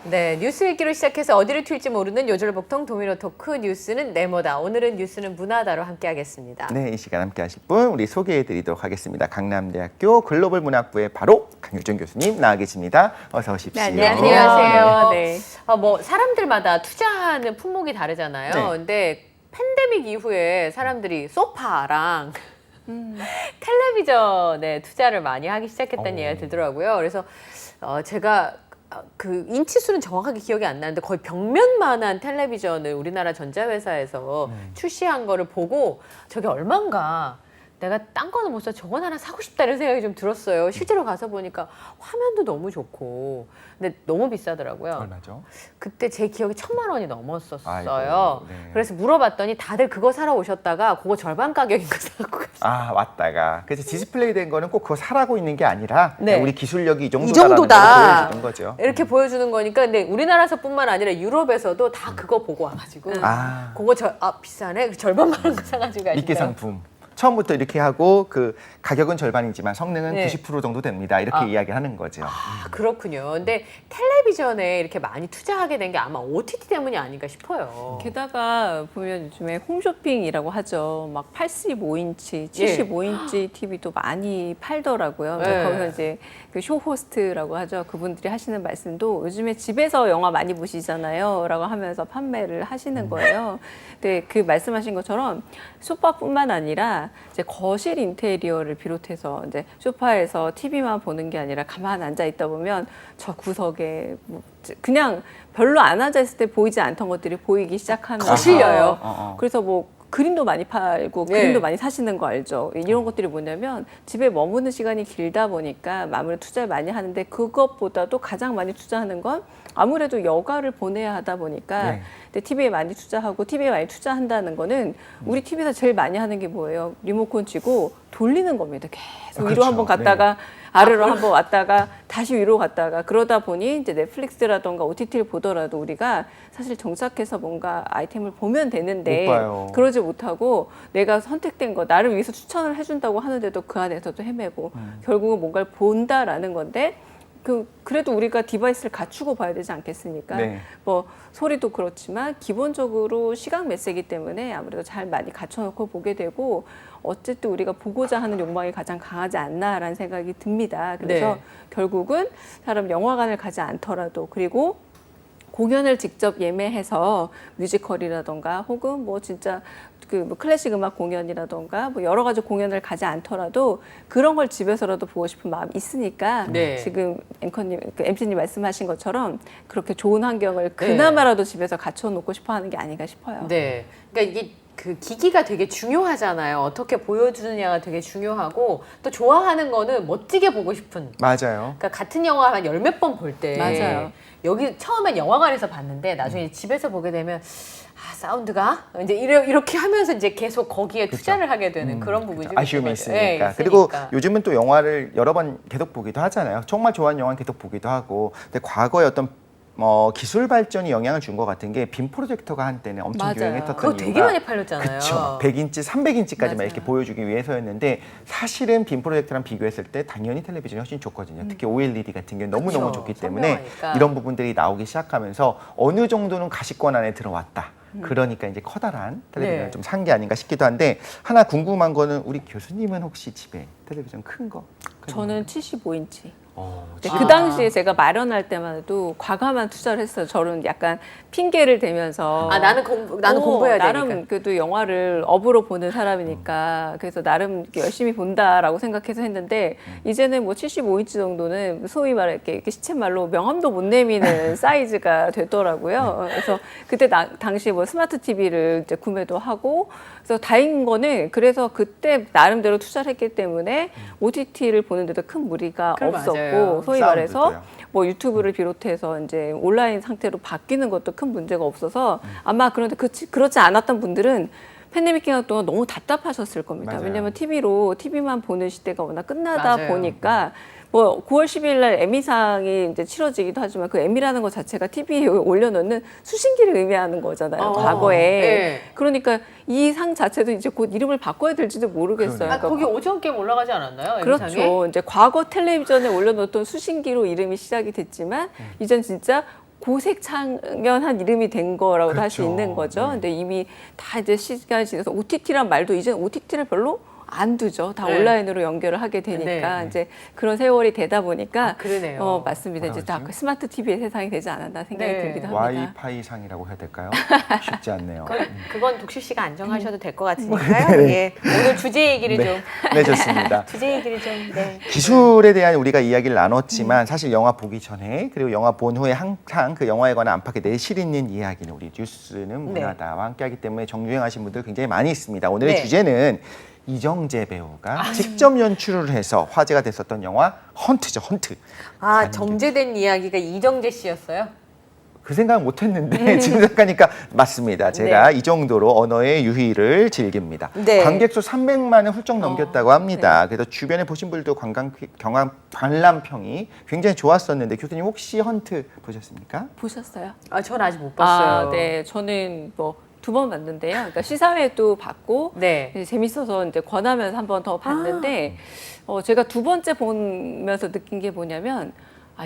네, 뉴스 읽기로 시작해서 어디를 튈지 모르는 요절복통 도미노 토크 뉴스는 네모다. 오늘은 뉴스는 문화다로 함께하겠습니다. 네, 이 시간 함께 하실 분 우리 소개해드리도록 하겠습니다. 강남대학교 글로벌 문학부의 바로 강유정 교수님 나와 계십니다. 어서 오십시오. 네, 안녕하세요. 네. 뭐 사람들마다 투자하는 품목이 다르잖아요. 네. 근데 팬데믹 이후에 사람들이 소파랑 텔레비전에 투자를 많이 하기 시작했다는 얘기가 들더라고요. 그래서 제가 그 인치수는 정확하게 기억이 안 나는데 거의 벽면만한 텔레비전을 우리나라 전자회사에서 출시한 거를 보고 저게 얼만가 내가 딴 거는 못 사 저건 하나 사고 싶다 이런 생각이 좀 들었어요. 실제로 가서 보니까 화면도 너무 좋고 근데 너무 비싸더라고요. 얼마죠? 그때 제 기억이 1,000만 원이 넘었었어요. 아이고, 네. 그래서 물어봤더니 다들 그거 사러 오셨다가 그거 절반 가격인 거 사고 갔어요. 아 왔다가 그래서 디스플레이 된 거는 꼭 그거 사라고 있는 게 아니라 네. 우리 기술력이 이 이 정도다라는 걸 정도다. 보여주는 거죠. 이렇게 보여주는 거니까 근데 우리나라에서뿐만 아니라 유럽에서도 다 그거 보고 와가지고 아. 그거 비싸네? 그 절반만 한 거 사가지고 가시더라고요. 미끼 상품. 처음부터 이렇게 하고 그 가격은 절반이지만 성능은 네. 90% 정도 됩니다. 이렇게 이야기를 하는 거죠. 아, 그렇군요. 근데 텔레비전에 이렇게 많이 투자하게 된 게 아마 OTT 때문이 아닌가 싶어요. 게다가 보면 요즘에 홈쇼핑이라고 하죠. 막 85인치, 75인치 TV도 많이 팔더라고요. 네. 거기서 이제 그 쇼호스트라고 하죠. 그분들이 하시는 말씀도 요즘에 집에서 영화 많이 보시잖아요. 라고 하면서 판매를 하시는 거예요. 근데 그 말씀하신 것처럼 소파뿐만 아니라 보니까 이제 거실 인테리어를 비롯해서 이제 소파에서 TV만 보는 게 아니라 가만 앉아 있다 보면 저 구석에 뭐 그냥 별로 안 앉아 있을 때 보이지 않던 것들이 보이기 시작하면서 거실려요. 그래서 뭐 그림도 많이 팔고 네. 그림도 많이 사시는 거 알죠? 이런 것들이 뭐냐면 집에 머무는 시간이 길다 보니까 아무래도 투자를 많이 하는데 그것보다도 가장 많이 투자하는 건 아무래도 여가를 보내야 하다 보니까 네. 근데 TV에 많이 투자하고 TV에 많이 투자한다는 거는 우리 TV에서 제일 많이 하는 게 뭐예요? 리모컨 쥐고 돌리는 겁니다. 계속 위로 그렇죠. 한번 갔다가 아래로 한번 왔다가 다시 위로 갔다가 그러다 보니 이제 넷플릭스라던가 OTT를 보더라도 우리가 사실 정착해서 뭔가 아이템을 보면 되는데 못 봐요. 그러지 못하고 내가 선택된 거 나를 위해서 추천을 해준다고 하는데도 그 안에서도 헤매고 결국은 뭔가를 본다라는 건데 그래도 우리가 디바이스를 갖추고 봐야 되지 않겠습니까? 네. 뭐 소리도 그렇지만 기본적으로 시각 매체이기 때문에 아무래도 잘 많이 갖춰놓고 보게 되고 어쨌든 우리가 보고자 하는 욕망이 가장 강하지 않나라는 생각이 듭니다. 그래서 네. 결국은 사람 영화관을 가지 않더라도 그리고 공연을 직접 예매해서 뮤지컬이라던가 혹은 뭐 진짜 뭐 클래식 음악 공연이라던가 뭐 여러 가지 공연을 가지 않더라도 그런 걸 집에서라도 보고 싶은 마음이 있으니까 네. 지금 앵커님, MC님 말씀하신 것처럼 그렇게 좋은 환경을 그나마라도 집에서 갖춰놓고 싶어하는 게 아닌가 싶어요. 네. 그러니까 이게 그 기기가 되게 중요하잖아요. 어떻게 보여주느냐가 되게 중요하고 또 좋아하는 거는 멋지게 보고 싶은. 맞아요. 그러니까 같은 영화 한 열 몇 번 볼 때 맞아요. 여기 처음엔 영화관에서 봤는데 나중에 집에서 보게 되면 사운드가 이제 이렇게 하면서 이제 계속 거기에 투자를 하게 되는 그런 부분이 좀 아쉬움이 있는 것 같아요. 있으니까. 네, 그리고 있으니까. 요즘은 또 영화를 여러 번 계속 보기도 하잖아요. 정말 좋아하는 영화는 계속 보기도 하고. 근데 과거에 어떤 기술 발전이 영향을 준 것 같은 게 빔 프로젝터가 한때는 엄청 맞아요. 유행했었던 그거 이유가 되게 많이 팔렸잖아요. 그렇죠. 100인치, 300인치까지만 맞아요. 이렇게 보여주기 위해서였는데 사실은 빔 프로젝터랑 비교했을 때 당연히 텔레비전이 훨씬 좋거든요. 특히 OLED 같은 경우는 너무너무 그쵸. 좋기 때문에 선명하니까. 이런 부분들이 나오기 시작하면서 어느 정도는 가시권 안에 들어왔다. 그러니까 이제 커다란 텔레비전을 네. 좀 산 게 아닌가 싶기도 한데 하나 궁금한 거는 우리 교수님은 혹시 집에 텔레비전 큰 거? 저는 75인치. 근데 아. 그 당시에 제가 마련할 때만 해도 과감한 투자를 했어요. 저는 약간 핑계를 대면서 나는 공부해야 나름 되니까. 그래도 영화를 업으로 보는 사람이니까 그래서 나름 이렇게 열심히 본다라고 생각해서 했는데 이제는 뭐 75인치 정도는 소위 말해 이렇게 시쳇말로 명함도 못 내미는 사이즈가 되더라고요. 그래서 그때 당시에 뭐 스마트 TV를 이제 구매도 하고 그래서 다행인 거는 그래서 그때 나름대로 투자를 했기 때문에 OTT를 보는데도 큰 무리가 그래, 없었고 맞아요. 소위 말해서 사운드도요. 뭐 유튜브를 비롯해서 이제 온라인 상태로 바뀌는 것도 큰 문제가 없어서 아마 그런데 그렇지 않았던 분들은 팬데믹 기간 동안 너무 답답하셨을 겁니다. 맞아요. 왜냐하면 TV만 보는 시대가 워낙 끝나다 맞아요. 보니까 뭐 9월 10일 날 에미상이 이제 치러지기도 하지만 그 에미라는 것 자체가 TV에 올려놓는 수신기를 의미하는 거잖아요. 과거에. 네. 그러니까 이 상 자체도 이제 곧 이름을 바꿔야 될지도 모르겠어요. 아, 그러니까 거기 오징어 게임 올라가지 않았나요? 그렇죠. 영상에? 이제 과거 텔레비전에 올려놓던 수신기로 이름이 시작이 됐지만 이젠 진짜 고색 창연한 이름이 된 거라고도 할 수 그렇죠. 있는 거죠. 네. 근데 이미 다 이제 시간이 지나서 OTT란 말도 이제 OTT를 별로 안 두죠. 다 네. 온라인으로 연결을 하게 되니까 네. 이제 그런 세월이 되다 보니까 아, 그러네요. 맞습니다. 이제 다 뭐라고 스마트 TV의 세상이 되지 않았나 생각이 네. 들기도 합니다. 와이파이 상이라고 해야 될까요? 쉽지 않네요. 그건 독실 씨가 안정하셔도 될 것 같으니까요. 예. 오늘 주제 얘기를 좀 네, 좋습니다. 주제 얘기를 좀 네. 기술에 대한 우리가 이야기를 나눴지만 사실 영화 보기 전에 그리고 영화 본 후에 항상 그 영화에 관한 안팎에 내실 있는 이야기는 우리 뉴스는 문화다와 함께하기 때문에 정주행하신 분들 굉장히 많이 있습니다. 오늘의 네. 주제는 이정재 배우가 직접 연출을 해서 화제가 됐었던 영화 헌트죠, 헌트. 아, 정제된 이야기가 이정재 씨였어요? 그 생각 못했는데 지금 생각하니까 맞습니다. 제가 네. 이 정도로 언어의 유희를 즐깁니다. 네. 관객수 300만을 훌쩍 넘겼다고 합니다. 그래서 주변에 보신 분들도 관람평이 굉장히 좋았었는데 교수님 혹시 헌트 보셨습니까? 보셨어요? 아, 전 아직 못 봤어요. 네, 저는 뭐 2번 봤는데요. 그러니까 시사회도 봤고 네. 이제 재밌어서 이제 권하면서 한 번 더 봤는데 제가 두 번째 보면서 느낀 게 뭐냐면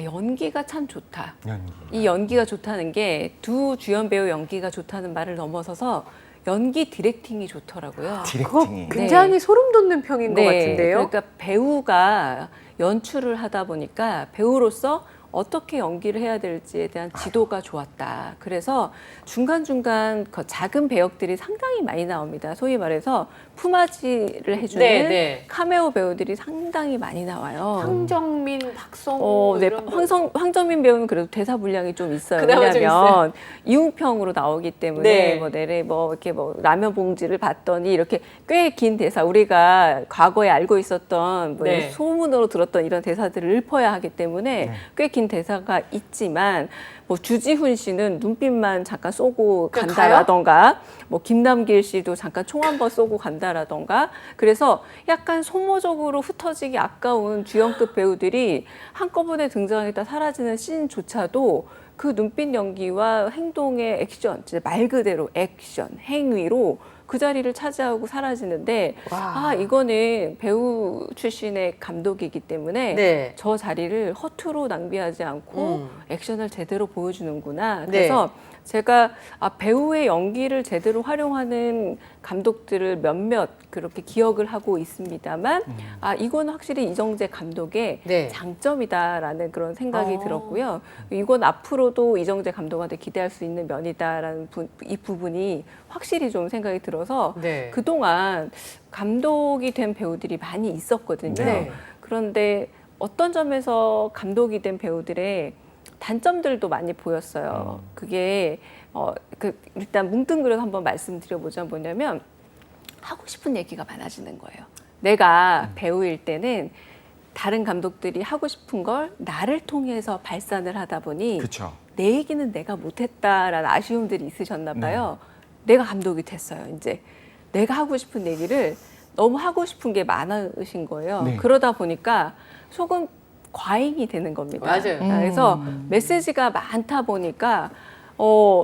연기가 참 좋다. 연기. 이 연기가 좋다는 게 두 주연 배우 연기가 좋다는 말을 넘어서서 연기 디렉팅이 좋더라고요. 그거 디렉팅이. 굉장히 소름 돋는 평인 것 같은데요. 그러니까 배우가 연출을 하다 보니까 배우로서 어떻게 연기를 해야 될지에 대한 지도가 좋았다. 그래서 중간중간 그 작은 배역들이 상당히 많이 나옵니다. 소위 말해서 품앗이를 해주는 네, 네. 카메오 배우들이 상당히 많이 나와요. 황정민, 박성우 네, 이런 분. 황정민 배우는 그래도 대사 분량이 좀 있어요. 그나마 좀 왜냐하면 이웅평으로 나오기 때문에 네. 뭐 내래 뭐 이렇게 뭐 라면 봉지를 봤더니 이렇게 꽤 긴 대사 우리가 과거에 알고 있었던 뭐 네. 소문으로 들었던 이런 대사들을 읊어야 하기 때문에 꽤 긴 대사가 있지만 뭐 주지훈 씨는 눈빛만 잠깐 쏘고 그냥 간다라던가 뭐 김남길 씨도 잠깐 총 한 번 쏘고 간다라던가 그래서 약간 소모적으로 흩어지기 아까운 주연급 배우들이 한꺼번에 등장했다 사라지는 씬조차도 그 눈빛 연기와 행동의 액션, 진짜 말 그대로 액션, 행위로 그 자리를 차지하고 사라지는데 와. 아 이거는 배우 출신의 감독이기 때문에 네. 저 자리를 허투루 낭비하지 않고 액션을 제대로 보여주는구나. 네. 그래서 제가 배우의 연기를 제대로 활용하는 감독들을 몇몇 그렇게 기억을 하고 있습니다만 이건 확실히 이정재 감독의 네. 장점이다라는 그런 생각이 어. 들었고요. 이건 앞으로도 이정재 감독한테 기대할 수 있는 면이다라는 이 부분이 확실히 좀 생각이 들어서 네. 그동안 감독이 된 배우들이 많이 있었거든요. 네. 그런데 어떤 점에서 감독이 된 배우들의 단점들도 많이 보였어요. 그게 일단 뭉뚱그려서 한번 말씀드려보자면 뭐냐면 하고 싶은 얘기가 많아지는 거예요. 내가 배우일 때는 다른 감독들이 하고 싶은 걸 나를 통해서 발산을 하다 보니 그렇죠. 내 얘기는 내가 못했다라는 아쉬움들이 있으셨나 봐요. 내가 감독이 됐어요. 이제 내가 하고 싶은 얘기를 너무 하고 싶은 게 많으신 거예요. 네. 그러다 보니까 조금 과잉이 되는 겁니다. 맞아요. 그래서 메시지가 많다 보니까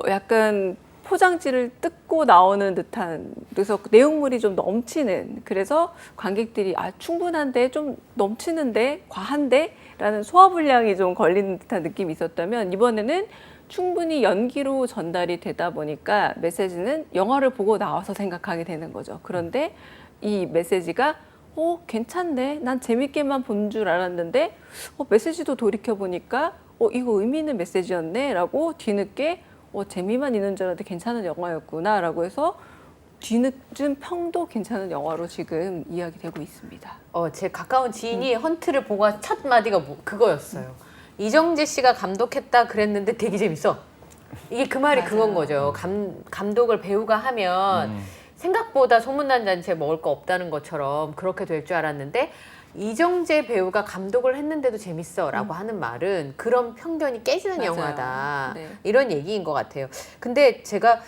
약간 포장지를 뜯고 나오는 듯한 그래서 내용물이 좀 넘치는 그래서 관객들이 충분한데 좀 넘치는데 과한데 라는 소화 불량이 좀 걸리는 듯한 느낌이 있었다면 이번에는 충분히 연기로 전달이 되다 보니까 메시지는 영화를 보고 나와서 생각하게 되는 거죠. 그런데 이 메시지가 괜찮네. 난 재밌게만 본 줄 알았는데 메시지도 돌이켜보니까 이거 의미 있는 메시지였네 라고 뒤늦게 재미만 있는 줄 알았는데 괜찮은 영화였구나 라고 해서 뒤늦은 평도 괜찮은 영화로 지금 이야기되고 있습니다. 제 가까운 지인이 헌트를 보고 첫 마디가 그거였어요. 이정재 씨가 감독했다 그랬는데 되게 재밌어. 이게 그 말이 맞아요. 그건 거죠. 감독을 배우가 하면 생각보다 소문난 잔치에 먹을 거 없다는 것처럼 그렇게 될 줄 알았는데 이정재 배우가 감독을 했는데도 재밌어라고 하는 말은 그런 편견이 깨지는 맞아요. 영화다. 네. 이런 얘기인 것 같아요. 근데 제가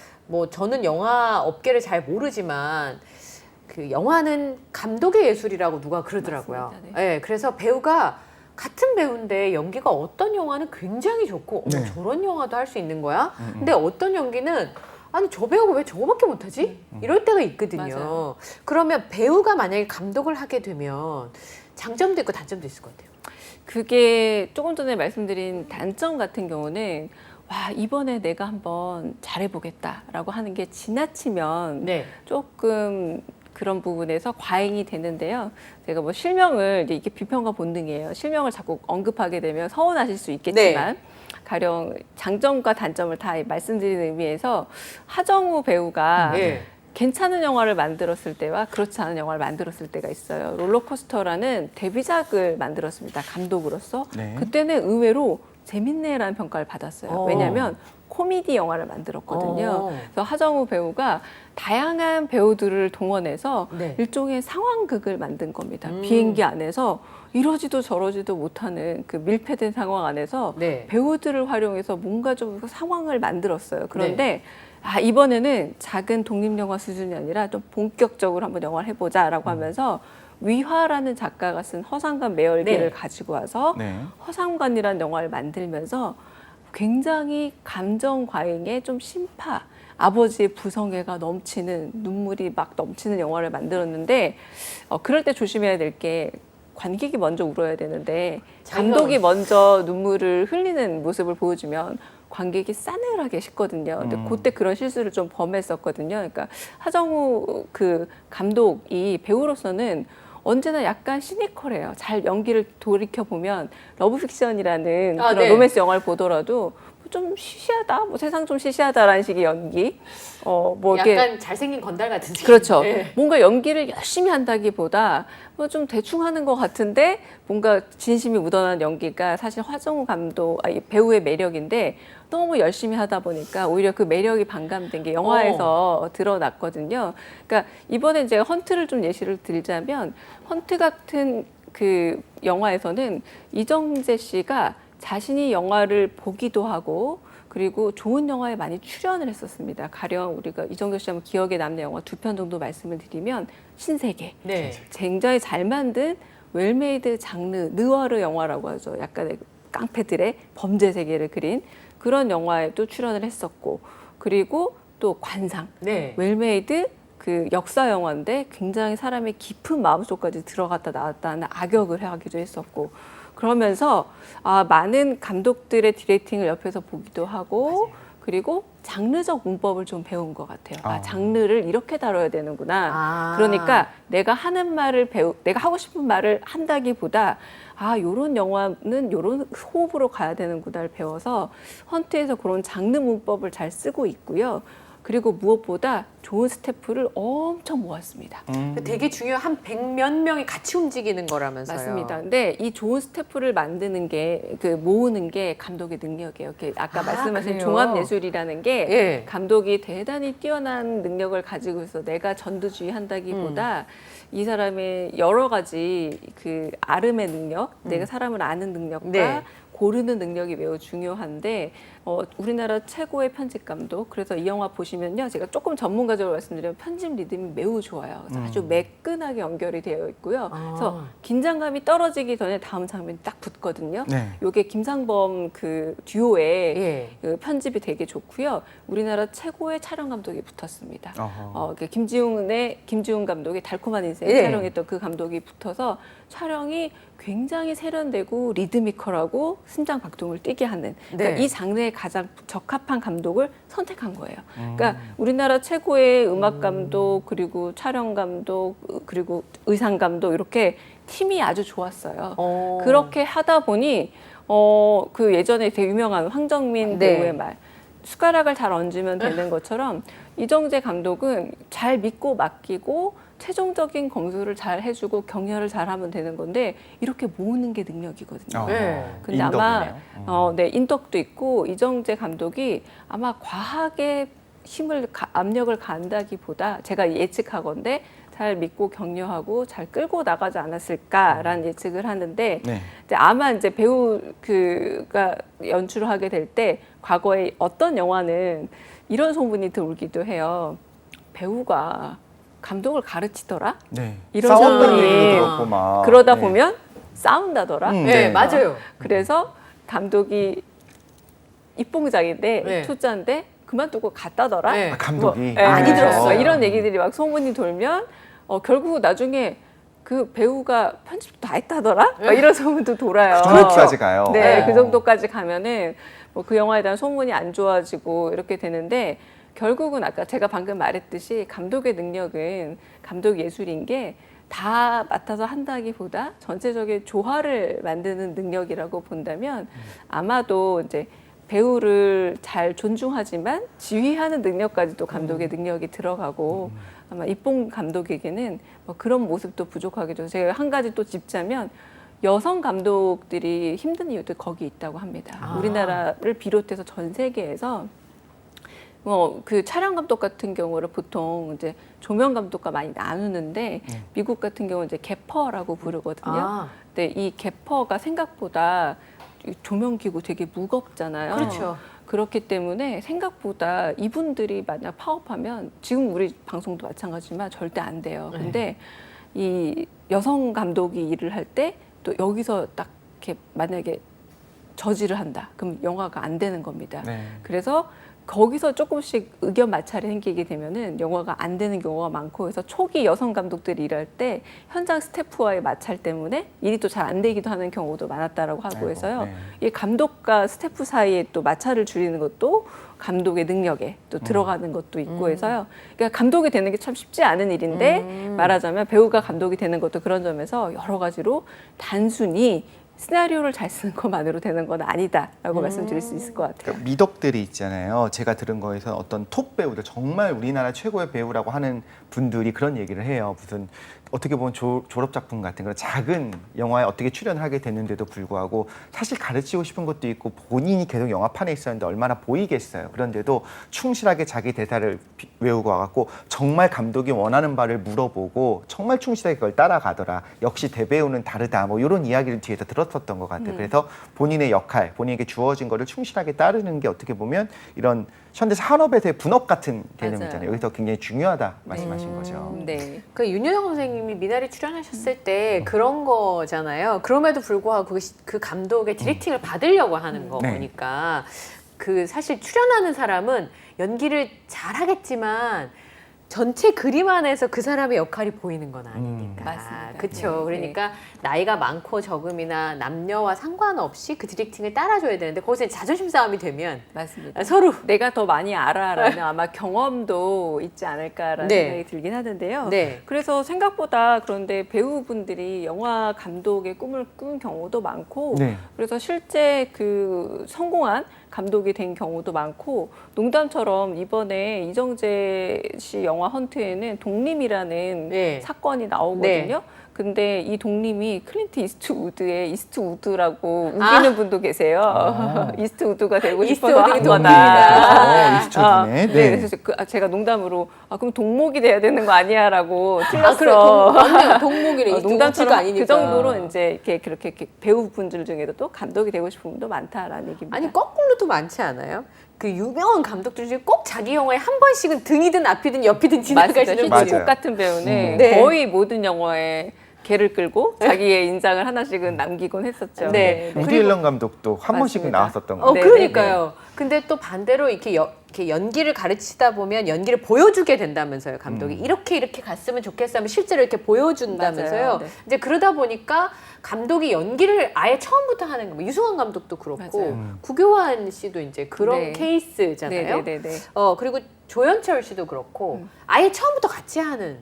저는 영화 업계를 잘 모르지만 그 영화는 감독의 예술이라고 누가 그러더라고요. 맞습니다. 네, 그래서 배우가 같은 배우인데 연기가 어떤 영화는 굉장히 좋고 네. 저런 영화도 할 수 있는 거야? 근데 어떤 연기는 아니 저 배우가 왜 저거밖에 못하지? 이럴 때가 있거든요. 맞아요. 그러면 배우가 만약에 감독을 하게 되면 장점도 있고 단점도 있을 것 같아요. 그게 조금 전에 말씀드린 단점 같은 경우는 이번에 내가 한번 잘해보겠다라고 하는 게 지나치면 네. 조금 그런 부분에서 과잉이 되는데요. 제가 실명을 이게 비평가 본능이에요. 실명을 자꾸 언급하게 되면 서운하실 수 있겠지만 가령 장점과 단점을 다 말씀드리는 의미에서 하정우 배우가 네. 괜찮은 영화를 만들었을 때와 그렇지 않은 영화를 만들었을 때가 있어요. 롤러코스터라는 데뷔작을 만들었습니다. 감독으로서. 네. 그때는 의외로 재밌네라는 평가를 받았어요. 왜냐하면 코미디 영화를 만들었거든요. 그래서 하정우 배우가 다양한 배우들을 동원해서 네. 일종의 상황극을 만든 겁니다. 비행기 안에서 이러지도 저러지도 못하는 그 밀폐된 상황 안에서 네. 배우들을 활용해서 뭔가 좀 상황을 만들었어요. 그런데 이번에는 작은 독립영화 수준이 아니라 좀 본격적으로 한번 영화를 해보자라고 하면서 위화라는 작가가 쓴 허상관 매열기를 가지고 와서 네. 허상관이라는 영화를 만들면서 굉장히 감정 과잉에 좀 심파, 아버지의 부성애가 넘치는 눈물이 막 넘치는 영화를 만들었는데 그럴 때 조심해야 될 게 관객이 먼저 울어야 되는데 감독이 먼저 눈물을 흘리는 모습을 보여주면 관객이 싸늘하게 식거든요. 근데 그때 그런 실수를 좀 범했었거든요. 그러니까 하정우 그 감독이 배우로서는 언제나 약간 시니컬해요. 잘 연기를 돌이켜 보면 러브픽션이라는 아, 그런 네. 로맨스 영화를 보더라도 좀 시시하다, 뭐 세상 좀 시시하다라는 식의 연기, 뭐 이렇게 약간 잘생긴 건달 같은 느낌. 그렇죠. 네. 뭔가 연기를 열심히 한다기보다 뭐 좀 대충 하는 것 같은데 뭔가 진심이 묻어나는 연기가 사실 화정우 감독 배우의 매력인데 너무 열심히 하다 보니까 오히려 그 매력이 반감된 게 영화에서 드러났거든요. 그러니까 이번에 이제 헌트를 좀 예시를 들자면 헌트 같은 그 영화에서는 이정재 씨가 자신이 영화를 보기도 하고 그리고 좋은 영화에 많이 출연을 했었습니다. 가령 우리가 이정재 씨 하면 기억에 남는 영화 2편 정도 말씀을 드리면 신세계. 네. 굉장히 잘 만든 웰메이드 장르 느와르 영화라고 하죠. 약간의 깡패들의 범죄 세계를 그린 그런 영화에도 출연을 했었고 그리고 또 관상. 네. 웰메이드 그 역사 영화인데 굉장히 사람의 깊은 마음속까지 들어갔다 나왔다 하는 악역을 하기도 했었고 그러면서 많은 감독들의 디렉팅을 옆에서 보기도 하고 그리고 장르적 문법을 좀 배운 것 같아요. 장르를 이렇게 다뤄야 되는구나. 그러니까 내가 하는 말을 내가 하고 싶은 말을 한다기보다 요런 영화는 요런 호흡으로 가야 되는구나를 배워서 헌트에서 그런 장르 문법을 잘 쓰고 있고요. 그리고 무엇보다 좋은 스태프를 엄청 모았습니다. 되게 중요한 한 100몇 명이 같이 움직이는 거라면서요. 맞습니다. 근데 이 좋은 스태프를 만드는 게 모으는 게 감독의 능력이에요. 이렇게 아까 말씀하신 그래요? 종합 예술이라는 게 예. 감독이 대단히 뛰어난 능력을 가지고 있어 내가 전두주의 한다기보다 이 사람의 여러 가지 그 아름의 능력, 내가 사람을 아는 능력과 네. 고르는 능력이 매우 중요한데 우리나라 최고의 편집 감독. 그래서 이 영화 보시면요, 제가 조금 전문가적으로 말씀드리면 편집 리듬이 매우 좋아요. 그래서 아주 매끈하게 연결이 되어 있고요. 그래서 긴장감이 떨어지기 전에 다음 장면이 딱 붙거든요. 네. 요게 김상범 그 듀오의 예. 그 편집이 되게 좋고요. 우리나라 최고의 촬영 감독이 붙었습니다. 어허. 김지훈 감독이 달콤한 인생 예. 촬영했던 그 감독이 붙어서 촬영이 굉장히 세련되고 리드미컬하고 심장 박동을 뛰게 하는 그러니까 네. 이 장르에 가장 적합한 감독을 선택한 거예요. 그러니까 우리나라 최고의 음악 감독 그리고 촬영 감독 그리고 의상 감독 이렇게 팀이 아주 좋았어요. 그렇게 하다 보니 그 예전에 되게 유명한 황정민 네. 배우의 말 숟가락을 잘 얹으면 되는 것처럼 이정재 감독은 잘 믿고 맡기고 최종적인 검수를 잘 해주고 격려를 잘하면 되는 건데 이렇게 모으는 게 능력이거든요. 네. 근데 아마 인덕도 있고 이정재 감독이 아마 과하게 압력을 가한다기보다 제가 예측하건데 잘 믿고 격려하고 잘 끌고 나가지 않았을까라는 예측을 하는데 네. 이제 아마 이제 배우가 연출을 하게 될 때 과거에 어떤 영화는 이런 소문이 돌기도 해요. 배우가 감독을 가르치더라. 네. 이런 싸웠던 소문이 얘기도 들었고 막. 그러다 네. 보면 싸운다더라. 네, 네. 맞아요. 그래서 감독이 입봉작인데 네. 초짜인데 그만두고 갔다더라. 네. 감독이 많이 들었어요. 이런 얘기들이 막 소문이 돌면 결국 나중에 그 배우가 편집도 다 했다더라. 막 이런 소문도 돌아요. 그 정도까지 가요. 네, 그 정도까지 가면은 뭐 그 영화에 대한 소문이 안 좋아지고 이렇게 되는데 결국은 아까 제가 방금 말했듯이 감독의 능력은 감독 예술인 게 다 맡아서 한다기보다 전체적인 조화를 만드는 능력이라고 본다면 아마도 이제 배우를 잘 존중하지만 지휘하는 능력까지도 감독의 능력이 들어가고 아마 이뽕 감독에게는 뭐 그런 모습도 부족하겠죠. 제가 한 가지 또 짚자면 여성 감독들이 힘든 이유도 거기 있다고 합니다. 우리나라를 비롯해서 전 세계에서 그 촬영 감독 같은 경우를 보통 이제 조명 감독과 많이 나누는데 미국 같은 경우는 이제 개퍼라고 부르거든요. 근데 이 개퍼가 생각보다 조명 기구 되게 무겁잖아요. 그렇죠. 그렇기 때문에 생각보다 이분들이 만약 파업하면 지금 우리 방송도 마찬가지지만 절대 안 돼요. 근데 이 여성 감독이 일을 할 때 또 여기서 딱 이렇게 만약에 저지를 한다. 그럼 영화가 안 되는 겁니다. 네. 그래서 거기서 조금씩 의견 마찰이 생기게 되면은 영화가 안 되는 경우가 많고, 그래서 초기 여성 감독들이 일할 때 현장 스태프와의 마찰 때문에 일이 또 잘 안 되기도 하는 경우도 많았다라고 하고 아이고, 해서요. 네. 이 감독과 스태프 사이에 또 마찰을 줄이는 것도 감독의 능력에 또 들어가는 것도 있고 해서요. 그러니까 감독이 되는 게 참 쉽지 않은 일인데 말하자면 배우가 감독이 되는 것도 그런 점에서 여러 가지로 단순히 시나리오를 잘 쓰는 것만으로 되는 건 아니다라고 말씀드릴 수 있을 것 같아요. 그러니까 미덕들이 있잖아요. 제가 들은 거에서 어떤 톱 배우들, 정말 우리나라 최고의 배우라고 하는 분들이 그런 얘기를 해요. 무슨 어떻게 보면 졸업 작품 같은 그런 작은 영화에 어떻게 출연을 하게 됐는데도 불구하고 사실 가르치고 싶은 것도 있고 본인이 계속 영화판에 있었는데 얼마나 보이겠어요. 그런데도 충실하게 자기 대사를 외우고 와갖고 정말 감독이 원하는 바를 물어보고 정말 충실하게 그걸 따라가더라. 역시 대배우는 다르다. 뭐 이런 이야기를 뒤에서 들었었던 것 같아요. 그래서 본인의 역할, 본인에게 주어진 거를 충실하게 따르는 게 어떻게 보면 이런 현대 산업에서의 분업 같은 개념이잖아요. 맞아요. 여기서 굉장히 중요하다 말씀하신 거죠. 네. 그 윤여정 선생님이 미나리 출연하셨을 때 그런 거잖아요. 그럼에도 불구하고 그 감독의 디렉팅을 받으려고 하는 거 네. 보니까 그 사실 출연하는 사람은 연기를 잘하겠지만 전체 그림 안에서 그 사람의 역할이 보이는 건 아니니까. 맞습니다. 그렇죠. 네. 그러니까 나이가 많고 적음이나 남녀와 상관없이 그 디렉팅을 따라줘야 되는데 거기서 자존심 싸움이 되면 맞습니다. 서로 내가 더 많이 알아라는 아마 경험도 있지 않을까라는 네. 생각이 들긴 하는데요. 네. 그래서 생각보다 그런데 배우분들이 영화 감독의 꿈을 꾼 경우도 많고 네. 그래서 실제 그 성공한 감독이 된 경우도 많고 농담처럼 이번에 이정재 씨 영화 헌트에는 독림이라는 네. 사건이 나오거든요. 근데 이 독림이 클린트 이스트우드의 이스트우드라고 우기는 분도 계세요. 이스트우드가 되고 싶어서 한 이스트우드의 거다. 이스트우드네. 네, 그래서 제가 농담으로 그럼 동목이 돼야 되는 거 아니야라고 틀렸어. 그래 동목이래. 농담처럼 아니니까. 그 정도로 이제 그렇게 배우분들 중에도 또 감독이 되고 싶은 분도 많다라는 얘기입니다. 아니 거꾸로도 많지 않아요? 그 유명한 감독들 중에 꼭 자기 영화에 한 번씩은 등이든 앞이든 옆이든 지나가시는 맞아요. 히치콕 같은 배우는 네. 거의 모든 영화에 개를 끌고 자기의 인상을 하나씩은 남기곤 했었죠. 네. 우디 앨런 감독도 한 번씩은 맞습니다. 나왔었던 거. 네, 그러니까요. 근데 또 반대로 이렇게 연기를 가르치다 보면 연기를 보여주게 된다면서요, 감독이. 이렇게 갔으면 좋겠어 하면 실제로 이렇게 보여준다면서요. 맞아요. 네. 이제 그러다 보니까 감독이 연기를 아예 처음부터 하는 거. 유승환 감독도 그렇고 맞아요. 구교환 씨도 이제 그런 네. 케이스잖아요. 네네네. 그리고 조연철 씨도 그렇고 아예 처음부터 같이 하는.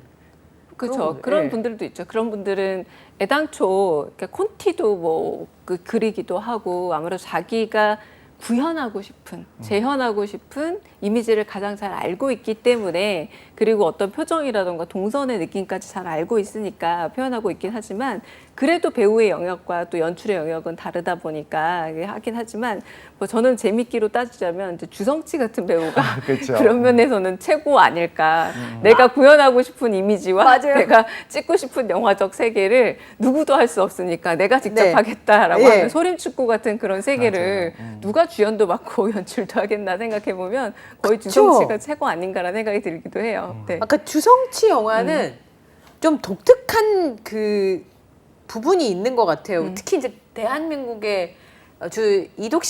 그렇죠. 네. 그런 분들도 있죠. 그런 분들은 애당초 그러니까 콘티도 뭐 그리기도 하고 아무래도 자기가 구현하고 싶은, 재현하고 싶은 이미지를 가장 잘 알고 있기 때문에 그리고 어떤 표정이라던가 동선의 느낌까지 잘 알고 있으니까 표현하고 있긴 하지만 그래도 배우의 영역과 또 연출의 영역은 다르다 보니까 하긴 하지만 뭐 저는 재밌기로 따지자면 이제 주성치 같은 배우가 그렇죠. 그런 면에서는 최고 아닐까. 내가 구현하고 싶은 이미지와 맞아요. 내가 찍고 싶은 영화적 세계를 누구도 할 수 없으니까 내가 직접 네. 하겠다라고 예. 하는 소림축구 같은 그런 세계를 누가 주연도 맡고 연출도 하겠나 생각해 보면 거의 그쵸. 주성치가 최고 아닌가라는 생각이 들기도 해요. 네. 아까 주성치 영화는 좀 독특한 그 부분이 있는 것 같아요. 특히 이제 대한민국의 주 이독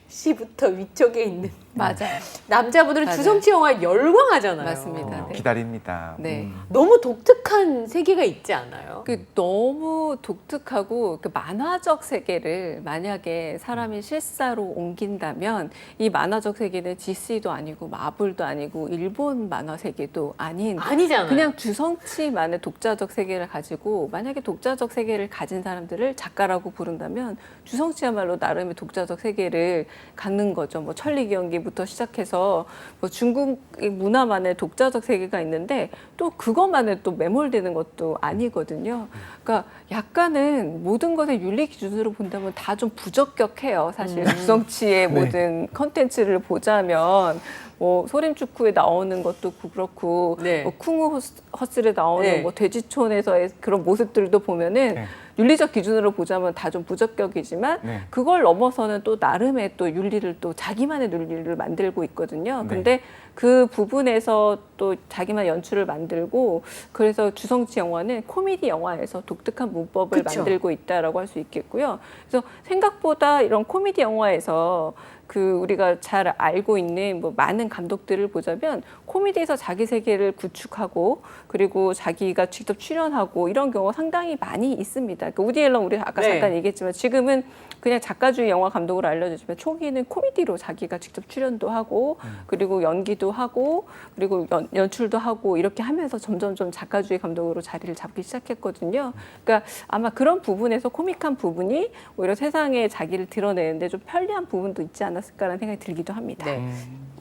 씨부터 위쪽에 있는 맞아요. 남자분들은 맞아요. 주성치 영화에 열광하잖아요. 맞습니다. 네. 기다립니다. 네. 너무 독특한 세계가 있지 않아요? 그 너무 독특하고 그 만화적 세계를 만약에 사람이 실사로 옮긴다면 이 만화적 세계는 DC도 아니고 마블도 아니고 일본 만화 세계도 아닌 아니잖아요. 그냥 주성치만의 독자적 세계를 가지고 만약에 독자적 세계를 가진 사람들을 작가라고 부른다면 주성치야말로 나름의 독자적 세계를 갖는 거죠. 뭐 천리기 연기부터 시작해서 뭐 중국 문화만의 독자적 세계가 있는데 또 그것만에 또 매몰되는 것도 아니거든요. 그러니까 약간은 모든 것의 윤리 기준으로 본다면 다 좀 부적격해요. 사실 주성치의 네. 모든 컨텐츠를 보자면 뭐 소림축구에 나오는 것도 그렇고 네. 뭐 쿵우 허슬에 나오는 네. 뭐 돼지촌에서의 그런 모습들도 보면은 네. 윤리적 기준으로 보자면 다 좀 부적격이지만 네. 그걸 넘어서는 또 나름의 또 윤리를 또 자기만의 윤리를 만들고 있거든요. 네. 근데 그 부분에서 또 자기만 연출을 만들고 그래서 주성치 영화는 코미디 영화에서 독특한 문법을 그쵸. 만들고 있다라고 할 수 있겠고요. 그래서 생각보다 이런 코미디 영화에서 그 우리가 잘 알고 있는 뭐 많은 감독들을 보자면 코미디에서 자기 세계를 구축하고 그리고 자기가 직접 출연하고 이런 경우가 상당히 많이 있습니다. 그러니까 우디 앨런 우리 아까 네. 잠깐 얘기했지만 지금은 그냥 작가주의 영화 감독으로 알려졌지만 초기에는 코미디로 자기가 직접 출연도 하고 그리고 연기도 하고 그리고 연출도 하고 이렇게 하면서 점점점 작가주의 감독으로 자리를 잡기 시작했거든요. 그러니까 아마 그런 부분에서 코믹한 부분이 오히려 세상에 자기를 드러내는데 좀 편리한 부분도 있지 않았을까라는 생각이 들기도 합니다. 네.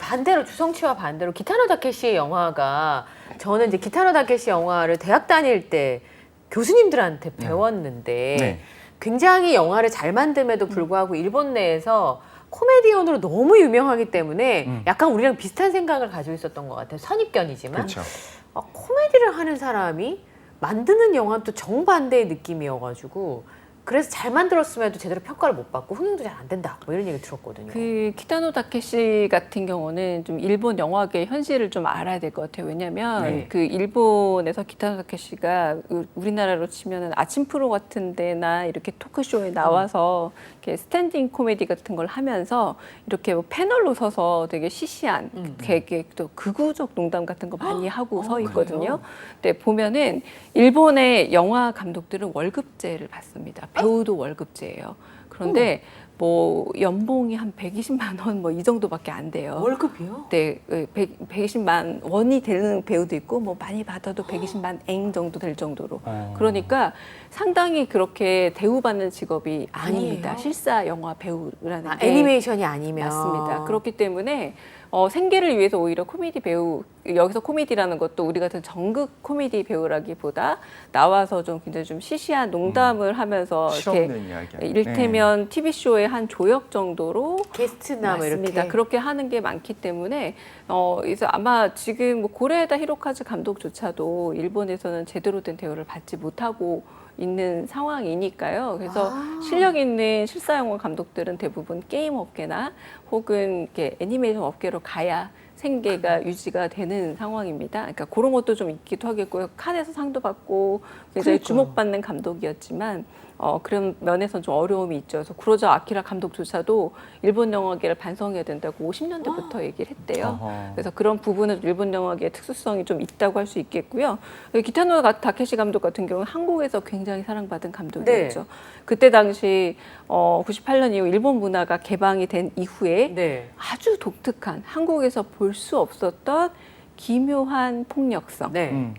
반대로 주성치와 반대로 기타노 다케시의 영화가 저는 이제 기타노 다케시 영화를 대학 다닐 때 교수님들한테 배웠는데 네. 굉장히 영화를 잘 만듦에도 불구하고 일본 내에서 코미디언으로 너무 유명하기 때문에 약간 우리랑 비슷한 생각을 가지고 있었던 것 같아요. 선입견이지만 그렇죠. 코미디를 하는 사람이 만드는 영화는 또 정반대의 느낌이어가지고 그래서 잘 만들었음에도 제대로 평가를 못 받고 흥행도 잘 안 된다 뭐 이런 얘기 들었거든요. 그 키타노 다케시 같은 경우는 좀 일본 영화계의 현실을 좀 알아야 될 것 같아요. 왜냐하면 네. 그 일본에서 키타노 다케시가 우리나라로 치면은 아침 프로 같은 데나 이렇게 토크쇼에 나와서 이렇게 스탠딩 코미디 같은 걸 하면서 이렇게 뭐 패널로 서서 되게 시시한 되게 또 극우적 농담 같은 거 많이 하고 서 있거든요. 근데 보면은 일본의 영화 감독들은 월급제를 받습니다. 배우도 월급제예요. 그런데 뭐 연봉이 한 120만 원 뭐 이 정도밖에 안 돼요. 월급이요? 네, 120만 원이 되는 배우도 있고 뭐 많이 받아도 120만 eng 정도 될 정도로. 그러니까 상당히 그렇게 대우받는 직업이 아닙니다. 아니에요? 실사 영화 배우라는 게 애니메이션이 아니면 맞습니다. 그렇기 때문에 생계를 위해서 오히려 코미디 배우, 여기서 코미디라는 것도 우리 같은 전극 코미디 배우라기보다 나와서 좀 굉장히 좀 시시한 농담을 하면서 이렇게 실없는 이야기. 이를테면 TV쇼의 한 조역 정도로 게스트나 뭐 맞습니다. 이렇게 그렇게 하는 게 많기 때문에 그래서 아마 지금 뭐 고레에다 히로카즈 감독조차도 일본에서는 제대로 된 대우를 받지 못하고 있는 상황이니까요. 그래서 실력 있는 실사 영화 감독들은 대부분 게임 업계나 혹은 이렇게 애니메이션 업계로 가야 생계가 유지가 되는 상황입니다. 그러니까 그런 것도 좀 있기도 하겠고요. 칸에서 상도 받고 굉장히 그러니까요. 주목받는 감독이었지만 그런 면에서는 좀 어려움이 있죠. 그래서 구로자 아키라 감독조차도 일본 영화계를 반성해야 된다고 50년대부터 얘기를 했대요. 어허. 그래서 그런 부분은 일본 영화계의 특수성이 좀 있다고 할 수 있겠고요. 기타노 다케시 감독 같은 경우는 한국에서 굉장히 사랑받은 감독이었죠. 네. 그때 당시 98년 이후 일본 문화가 개방이 된 이후에 네. 아주 독특한 한국에서 볼 수 없었던 기묘한 폭력성과 네.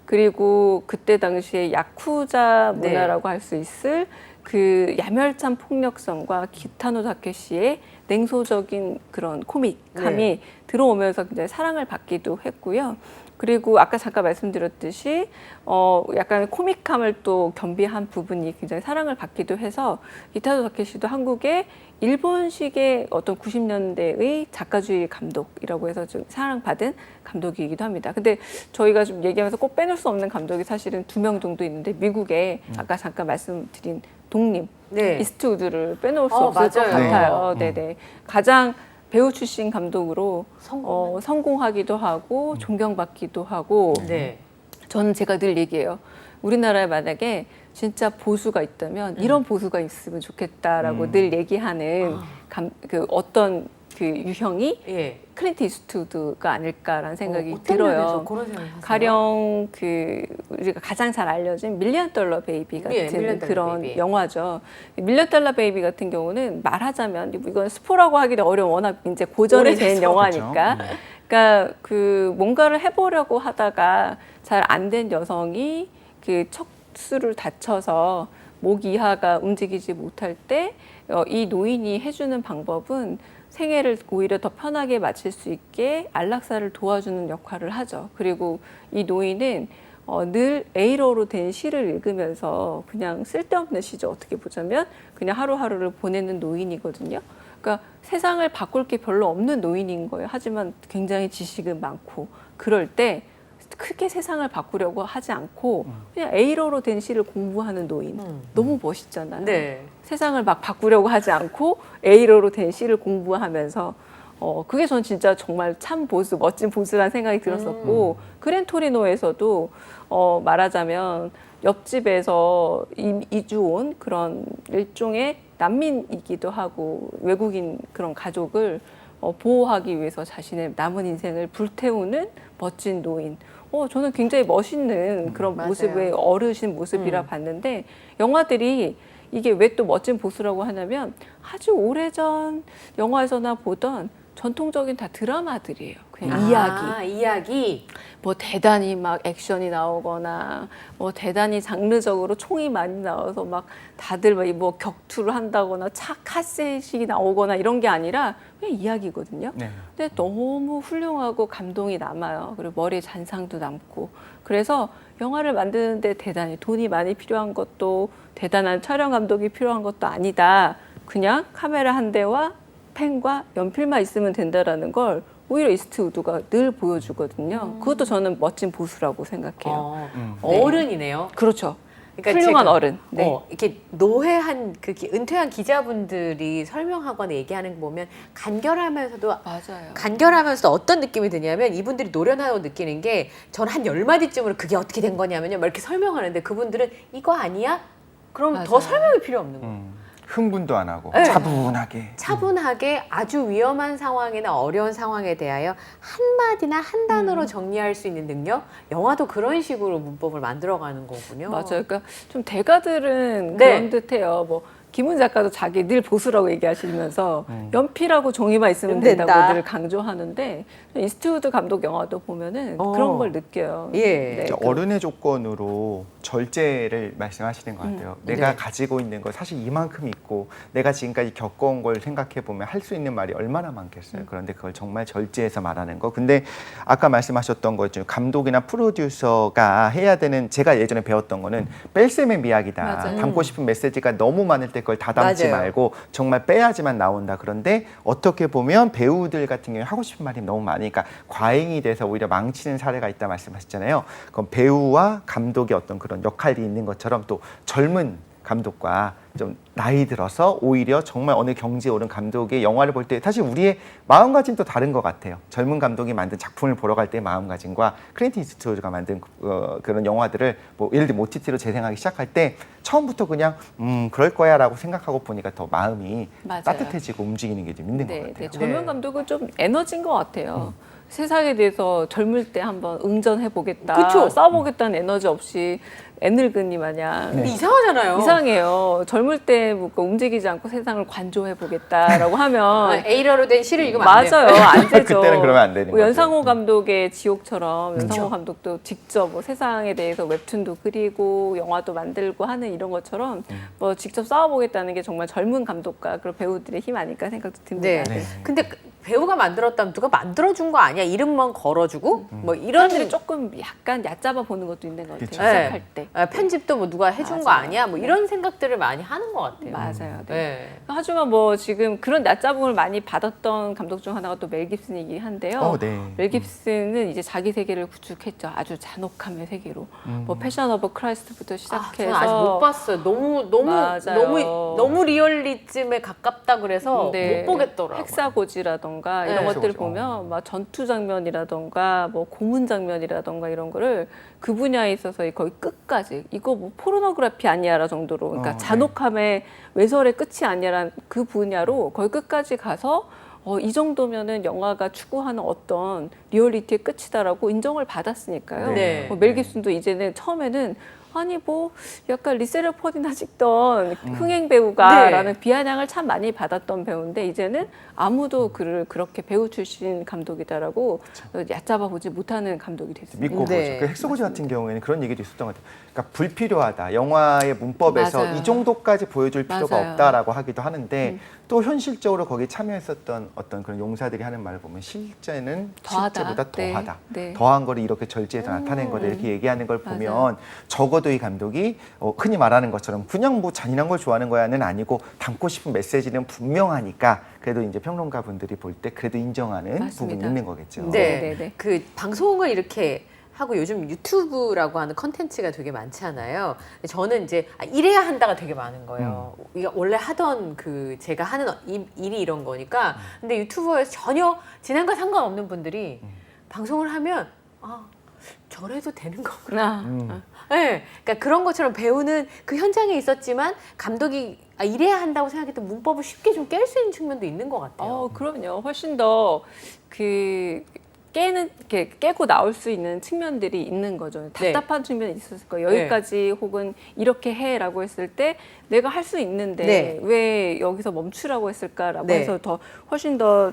그리고 그때 당시에 야쿠자 네. 문화라고 할 수 있을 그 야멸찬 폭력성과 기타노 다케시의 냉소적인 그런 코믹함이 네. 들어오면서 굉장히 사랑을 받기도 했고요. 그리고 아까 잠깐 말씀드렸듯이 약간 코믹함을 또 겸비한 부분이 굉장히 사랑을 받기도 해서 기타노 다케시도 한국의 일본식의 어떤 90년대의 작가주의 감독이라고 해서 좀 사랑받은 감독이기도 합니다. 근데 저희가 좀 얘기하면서 꼭 빼놓을 수 없는 감독이 사실은 2명 정도 있는데 미국에 아까 잠깐 말씀드린 독립 네. 이스트우드를 빼놓을 수 어, 없을 것 맞아요. 같아요. 네네. 가장 배우 출신 감독으로 성공한. 성공하기도 하고 존경받기도 하고 네. 저는 제가 늘 얘기해요. 우리나라에 만약에 진짜 보수가 있다면 이런 보수가 있으면 좋겠다라고 늘 얘기하는 그 어떤 그 유형이 예. 클린트 이스트우드가 아닐까라는 생각이 어떤 들어요. 면에서 그런 생각을 하세요? 가령 그 우리가 가장 잘 알려진 밀리언 달러 베이비 같은 예, 밀리언 달러 그런 베이비. 영화죠. 밀리언 달러 베이비 같은 경우는 말하자면 이건 스포라고 하기도 어려운 워낙 이제 고전이 된 오래돼서 영화니까. 그렇죠. 그러니까 그 뭔가를 해보려고 하다가 잘 안 된 여성이 그 척수를 다쳐서 목 이하가 움직이지 못할 때 이 노인이 해주는 방법은 생애를 오히려 더 편하게 마칠 수 있게 안락사를 도와주는 역할을 하죠. 그리고 이 노인은 늘 에이러로 된 시를 읽으면서 그냥 쓸데없는 시죠. 어떻게 보자면 그냥 하루하루를 보내는 노인이거든요. 그러니까 세상을 바꿀 게 별로 없는 노인인 거예요. 하지만 굉장히 지식은 많고 그럴 때 크게 세상을 바꾸려고 하지 않고 그냥 A로로 된 시를 공부하는 노인. 너무 멋있잖아요. 네. 세상을 막 바꾸려고 하지 않고 A로로 된 시를 공부하면서 그게 전 진짜 정말 참 보수, 멋진 보수라는 생각이 들었었고 그랜토리노에서도 말하자면 옆집에서 이주 온 그런 일종의 난민이기도 하고 외국인 그런 가족을 보호하기 위해서 자신의 남은 인생을 불태우는 멋진 노인. 저는 굉장히 멋있는 그런 맞아요. 모습의 어르신 모습이라 봤는데 영화들이 이게 왜 또 멋진 보수라고 하냐면 아주 오래전 영화에서나 보던 전통적인 다 드라마들이에요. 그냥 이야기. 뭐 대단히 막 액션이 나오거나 뭐 대단히 장르적으로 총이 많이 나와서 막 다들 뭐 격투를 한다거나 카셋이 나오거나 이런 게 아니라 그냥 이야기거든요. 네. 근데 너무 훌륭하고 감동이 남아요. 그리고 머리에 잔상도 남고. 그래서 영화를 만드는데 대단히 돈이 많이 필요한 것도 대단한 촬영 감독이 필요한 것도 아니다. 그냥 카메라 한 대와 펜과 연필만 있으면 된다라는 걸 오히려 이스트우드가 늘 보여주거든요. 그것도 저는 멋진 보수라고 생각해요. 어른이네요. 그렇죠. 그러니까 훌륭한 제가, 어른. 네. 이렇게 노회한 은퇴한 기자분들이 설명하거나 얘기하는 거 보면 간결하면서도 어떤 느낌이 드냐면 이분들이 노련하다고 느끼는 게 전 한 10마디쯤으로 그게 어떻게 된 거냐면요. 막 이렇게 설명하는데 그분들은 이거 아니야? 그럼 더 맞아요. 설명이 필요 없는 거예요. 흥분도 안 하고 네. 차분하게. 차분하게 아주 위험한 상황이나 어려운 상황에 대하여 한마디나 한 단어로 정리할 수 있는 능력? 영화도 그런 식으로 문법을 만들어가는 거군요. 맞아요. 그러니까 좀 대가들은 네. 그런 듯해요. 뭐 김훈 작가도 자기 늘 보수라고 얘기하시면서 연필하고 종이만 있으면 된다고 된다. 늘 강조하는데 이스트우드 감독 영화도 보면은 그런 걸 느껴요. 예. 네, 어른의 조건으로 절제를 말씀하시는 것 같아요. 내가 네. 가지고 있는 거 사실 이만큼 있고 내가 지금까지 겪어온 걸 생각해 보면 할 수 있는 말이 얼마나 많겠어요. 그런데 그걸 정말 절제해서 말하는 거. 근데 아까 말씀하셨던 것 중 감독이나 프로듀서가 해야 되는 제가 예전에 배웠던 거는 뺄셈의 미학이다. 맞아요. 담고 싶은 메시지가 너무 많을 때 그걸 다 담지 맞아요. 말고 정말 빼야지만 나온다. 그런데 어떻게 보면 배우들 같은 경우에 하고 싶은 말이 너무 많으니까 과잉이 돼서 오히려 망치는 사례가 있다 말씀하셨잖아요. 그럼 배우와 감독의 어떤 그런 역할이 있는 것처럼 또 젊은 감독과 좀 나이 들어서 오히려 정말 어느 경지에 오른 감독의 영화를 볼 때 사실 우리의 마음가짐도 다른 것 같아요. 젊은 감독이 만든 작품을 보러 갈 때의 마음가짐과 클린트 이스트우드가 만든 그런 영화들을 뭐 예를 들어 OTT로 재생하기 시작할 때 처음부터 그냥 그럴 거야 라고 생각하고 보니까 더 마음이 맞아요. 따뜻해지고 움직이는 게 좀 있는 것 네, 같아요. 네. 젊은 감독은 좀 에너지인 것 같아요. 세상에 대해서 젊을 때 한번 응전해보겠다, 그쵸? 싸워보겠다는 에너지 없이 애늙은이 마냥 근데 이상하잖아요. 이상해요. 젊을 때 뭔가 움직이지 않고 세상을 관조해보겠다라고 하면 A러로 된 시를 읽으면 안 돼요. 맞아요. 안 되죠. 그때는 그러면 안 되는 뭐 거죠. 연상호 감독의 지옥처럼 연상호 감독도 직접 뭐 세상에 대해서 웹툰도 그리고 영화도 만들고 하는 이런 것처럼 뭐 직접 싸워보겠다는 게 정말 젊은 감독과 그런 배우들의 힘 아닐까 생각도 듭니다. 네. 근데 배우가 만들었다면 누가 만들어준 거 아니야? 이름만 걸어주고 뭐 이런 사람들이 조금 약간 얕잡아 보는 것도 있는 것 같아요. 그쵸. 시작할 때. 편집도 뭐 누가 해준 거 맞아요. 아니야? 뭐 이런 생각들을 많이 하는 것 같아요. 맞아요. 네. 네. 하지만 뭐 지금 그런 얕잡음을 많이 받았던 감독 중 하나가 또 멜 깁슨이긴 한데요. 네. 멜 깁슨은 이제 자기 세계를 구축했죠. 아주 잔혹함의 세계로. 뭐 패션 오브 크라이스트부터 시작해서 저는 아직 못 봤어요. 맞아요. 너무 리얼리즘에 가깝다 그래서 네. 못 보겠더라고요. 헥사고지라던가 네. 이런 것들 헥사고지. 보면 막 전투 장면이라던가 뭐 고문 장면이라던가 이런 거를 그 분야에 있어서 거의 끝까지 이거 뭐 포르노그래피 아니야라 정도로 그러니까 네. 잔혹함의 외설의 끝이 아니라는 그 분야로 거의 끝까지 가서 이 정도면은 영화가 추구하는 어떤 리얼리티의 끝이다라고 인정을 받았으니까요. 네. 멜 깁슨도 이제는 처음에는 아니 뭐 약간 리세르 펀이나 찍던 흥행 배우가라는 네. 비아냥을 참 많이 받았던 배우인데 이제는 아무도 그를 그렇게 배우 출신 감독이다라고 얕잡아 보지 못하는 감독이 됐습니다. 믿고 네. 보죠. 그 헥소고지 같은 경우에는 그런 얘기도 있었던 것 같아요. 그러니까 불필요하다. 영화의 문법에서 맞아요. 이 정도까지 보여줄 필요가 맞아요. 없다라고 하기도 하는데 또 현실적으로 거기에 참여했었던 어떤 그런 용사들이 하는 말을 보면 실제는 더하다. 실제보다 네. 더하다. 네. 더한 거를 이렇게 절제해서 나타낸 거다 이렇게 얘기하는 걸 맞아요. 보면 적어도 이 감독이 흔히 말하는 것처럼 그냥 뭐 잔인한 걸 좋아하는 거야는 아니고 담고 싶은 메시지는 분명하니까 그래도 이제 평론가 분들이 볼 때 그래도 인정하는 맞습니다. 부분이 있는 거겠죠. 네. 네, 네. 그 방송을 이렇게 하고 요즘 유튜브라고 하는 컨텐츠가 되게 많잖아요. 근데 저는 이제 이래야 한다가 되게 많은 거예요. 이게 원래 하던 그 제가 하는 일이 이런 거니까. 근데 유튜버에서 전혀 지난과 상관없는 분들이 방송을 하면 저래도 되는 거구나. 네, 그러니까 그런 것처럼 배우는 그 현장에 있었지만 감독이 이래야 한다고 생각했던 문법을 쉽게 좀 깰 수 있는 측면도 있는 것 같아요. 그럼요. 훨씬 더 깨고 나올 수 있는 측면들이 있는 거죠. 답답한 측면이 있었을 거예요. 여기까지 혹은 이렇게 해라고 했을 때 내가 할 수 있는데 왜 여기서 멈추라고 했을까라고 해서 더 훨씬 더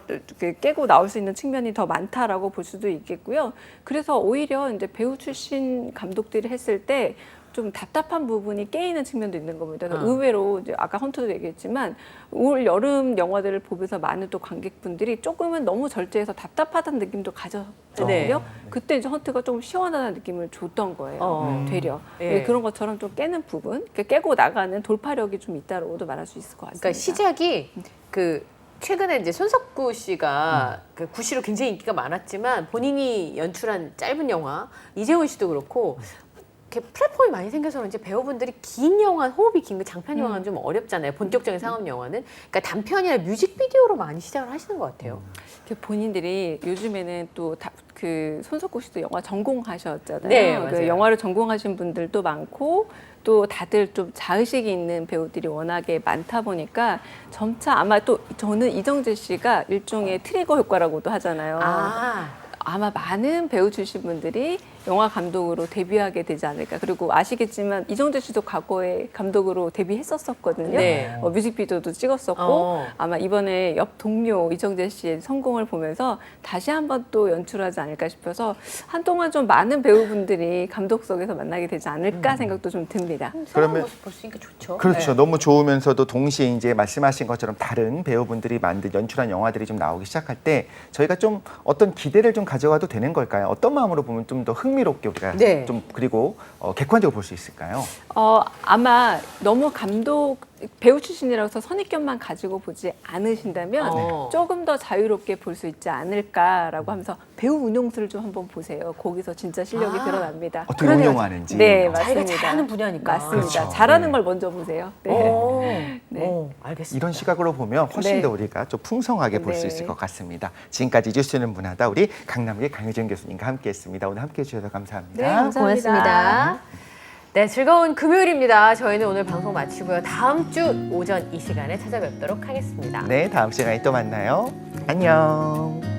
깨고 나올 수 있는 측면이 더 많다라고 볼 수도 있겠고요. 그래서 오히려 이제 배우 출신 감독들이 했을 때 좀 답답한 부분이 깨이는 측면도 있는 겁니다. 의외로 이제 아까 헌터도 얘기했지만 올 여름 영화들을 보면서 많은 또 관객분들이 조금은 너무 절제해서 답답하다는 느낌도 가졌거든요. 그때 이제 헌트가 좀 시원하다는 느낌을 줬던 거예요. 되려 그런 것처럼 좀 깨는 부분, 깨고 나가는 돌파력이 좀 있다고도 말할 수 있을 것 같습니다. 그러니까 시작이 최근에 이제 손석구 씨가 그 구시로 굉장히 인기가 많았지만 본인이 연출한 짧은 영화 이재훈 씨도 그렇고. 이렇게 플랫폼이 많이 생겨서 그런지 배우분들이 긴 영화, 호흡이 긴 거 장편 영화는 좀 어렵잖아요. 본격적인 상업 영화는. 그러니까 단편이 아니라 뮤직비디오로 많이 시작을 하시는 것 같아요. 본인들이 요즘에는 또 그 손석구 씨도 영화 전공하셨잖아요. 네, 맞아요. 영화를 전공하신 분들도 많고 또 다들 좀 자의식이 있는 배우들이 워낙에 많다 보니까 점차 아마 또 저는 이정재 씨가 일종의 트리거 효과라고도 하잖아요. 아마 많은 배우 출신 분들이 영화 감독으로 데뷔하게 되지 않을까. 그리고 아시겠지만 이정재 씨도 과거에 감독으로 데뷔했었거든요. 뮤직비디오도 찍었었고 아마 이번에 옆 동료 이정재 씨의 성공을 보면서 다시 한번 또 연출하지 않을까 싶어서 한동안 좀 많은 배우분들이 감독석에서 만나게 되지 않을까 생각도 좀 듭니다. 그러면 볼 수 있으니까 좋죠. 그렇죠. 너무 좋으면서도 동시에 이제 말씀하신 것처럼 다른 배우분들이 만든 연출한 영화들이 좀 나오기 시작할 때 저희가 좀 어떤 기대를 좀 가져가도 되는 걸까요? 어떤 마음으로 보면 좀 더 흥미롭게 우리가 좀 그리고 객관적으로 볼 수 있을까요? 아마 너무 배우 출신이라서 선입견만 가지고 보지 않으신다면 조금 더 자유롭게 볼 수 있지 않을까라고 하면서 배우 운용술을 좀 한번 보세요. 거기서 진짜 실력이 드러납니다. 어떻게 운용하는지. 네, 자기가 맞습니다. 잘하는 분야니까. 맞습니다. 그렇죠. 잘하는 걸 먼저 보세요. 알겠습니다. 이런 시각으로 보면 훨씬 더 우리가 좀 풍성하게 볼 수 있을 것 같습니다. 지금까지 뉴스는 문화다 우리 강남의 강효정 교수님과 함께했습니다. 오늘 함께해 주셔서 감사합니다. 네, 감사합니다. 고맙습니다. 네, 즐거운 금요일입니다. 저희는 오늘 방송 마치고요. 다음 주 오전 이 시간에 찾아뵙도록 하겠습니다. 네, 다음 시간에 또 만나요. 안녕.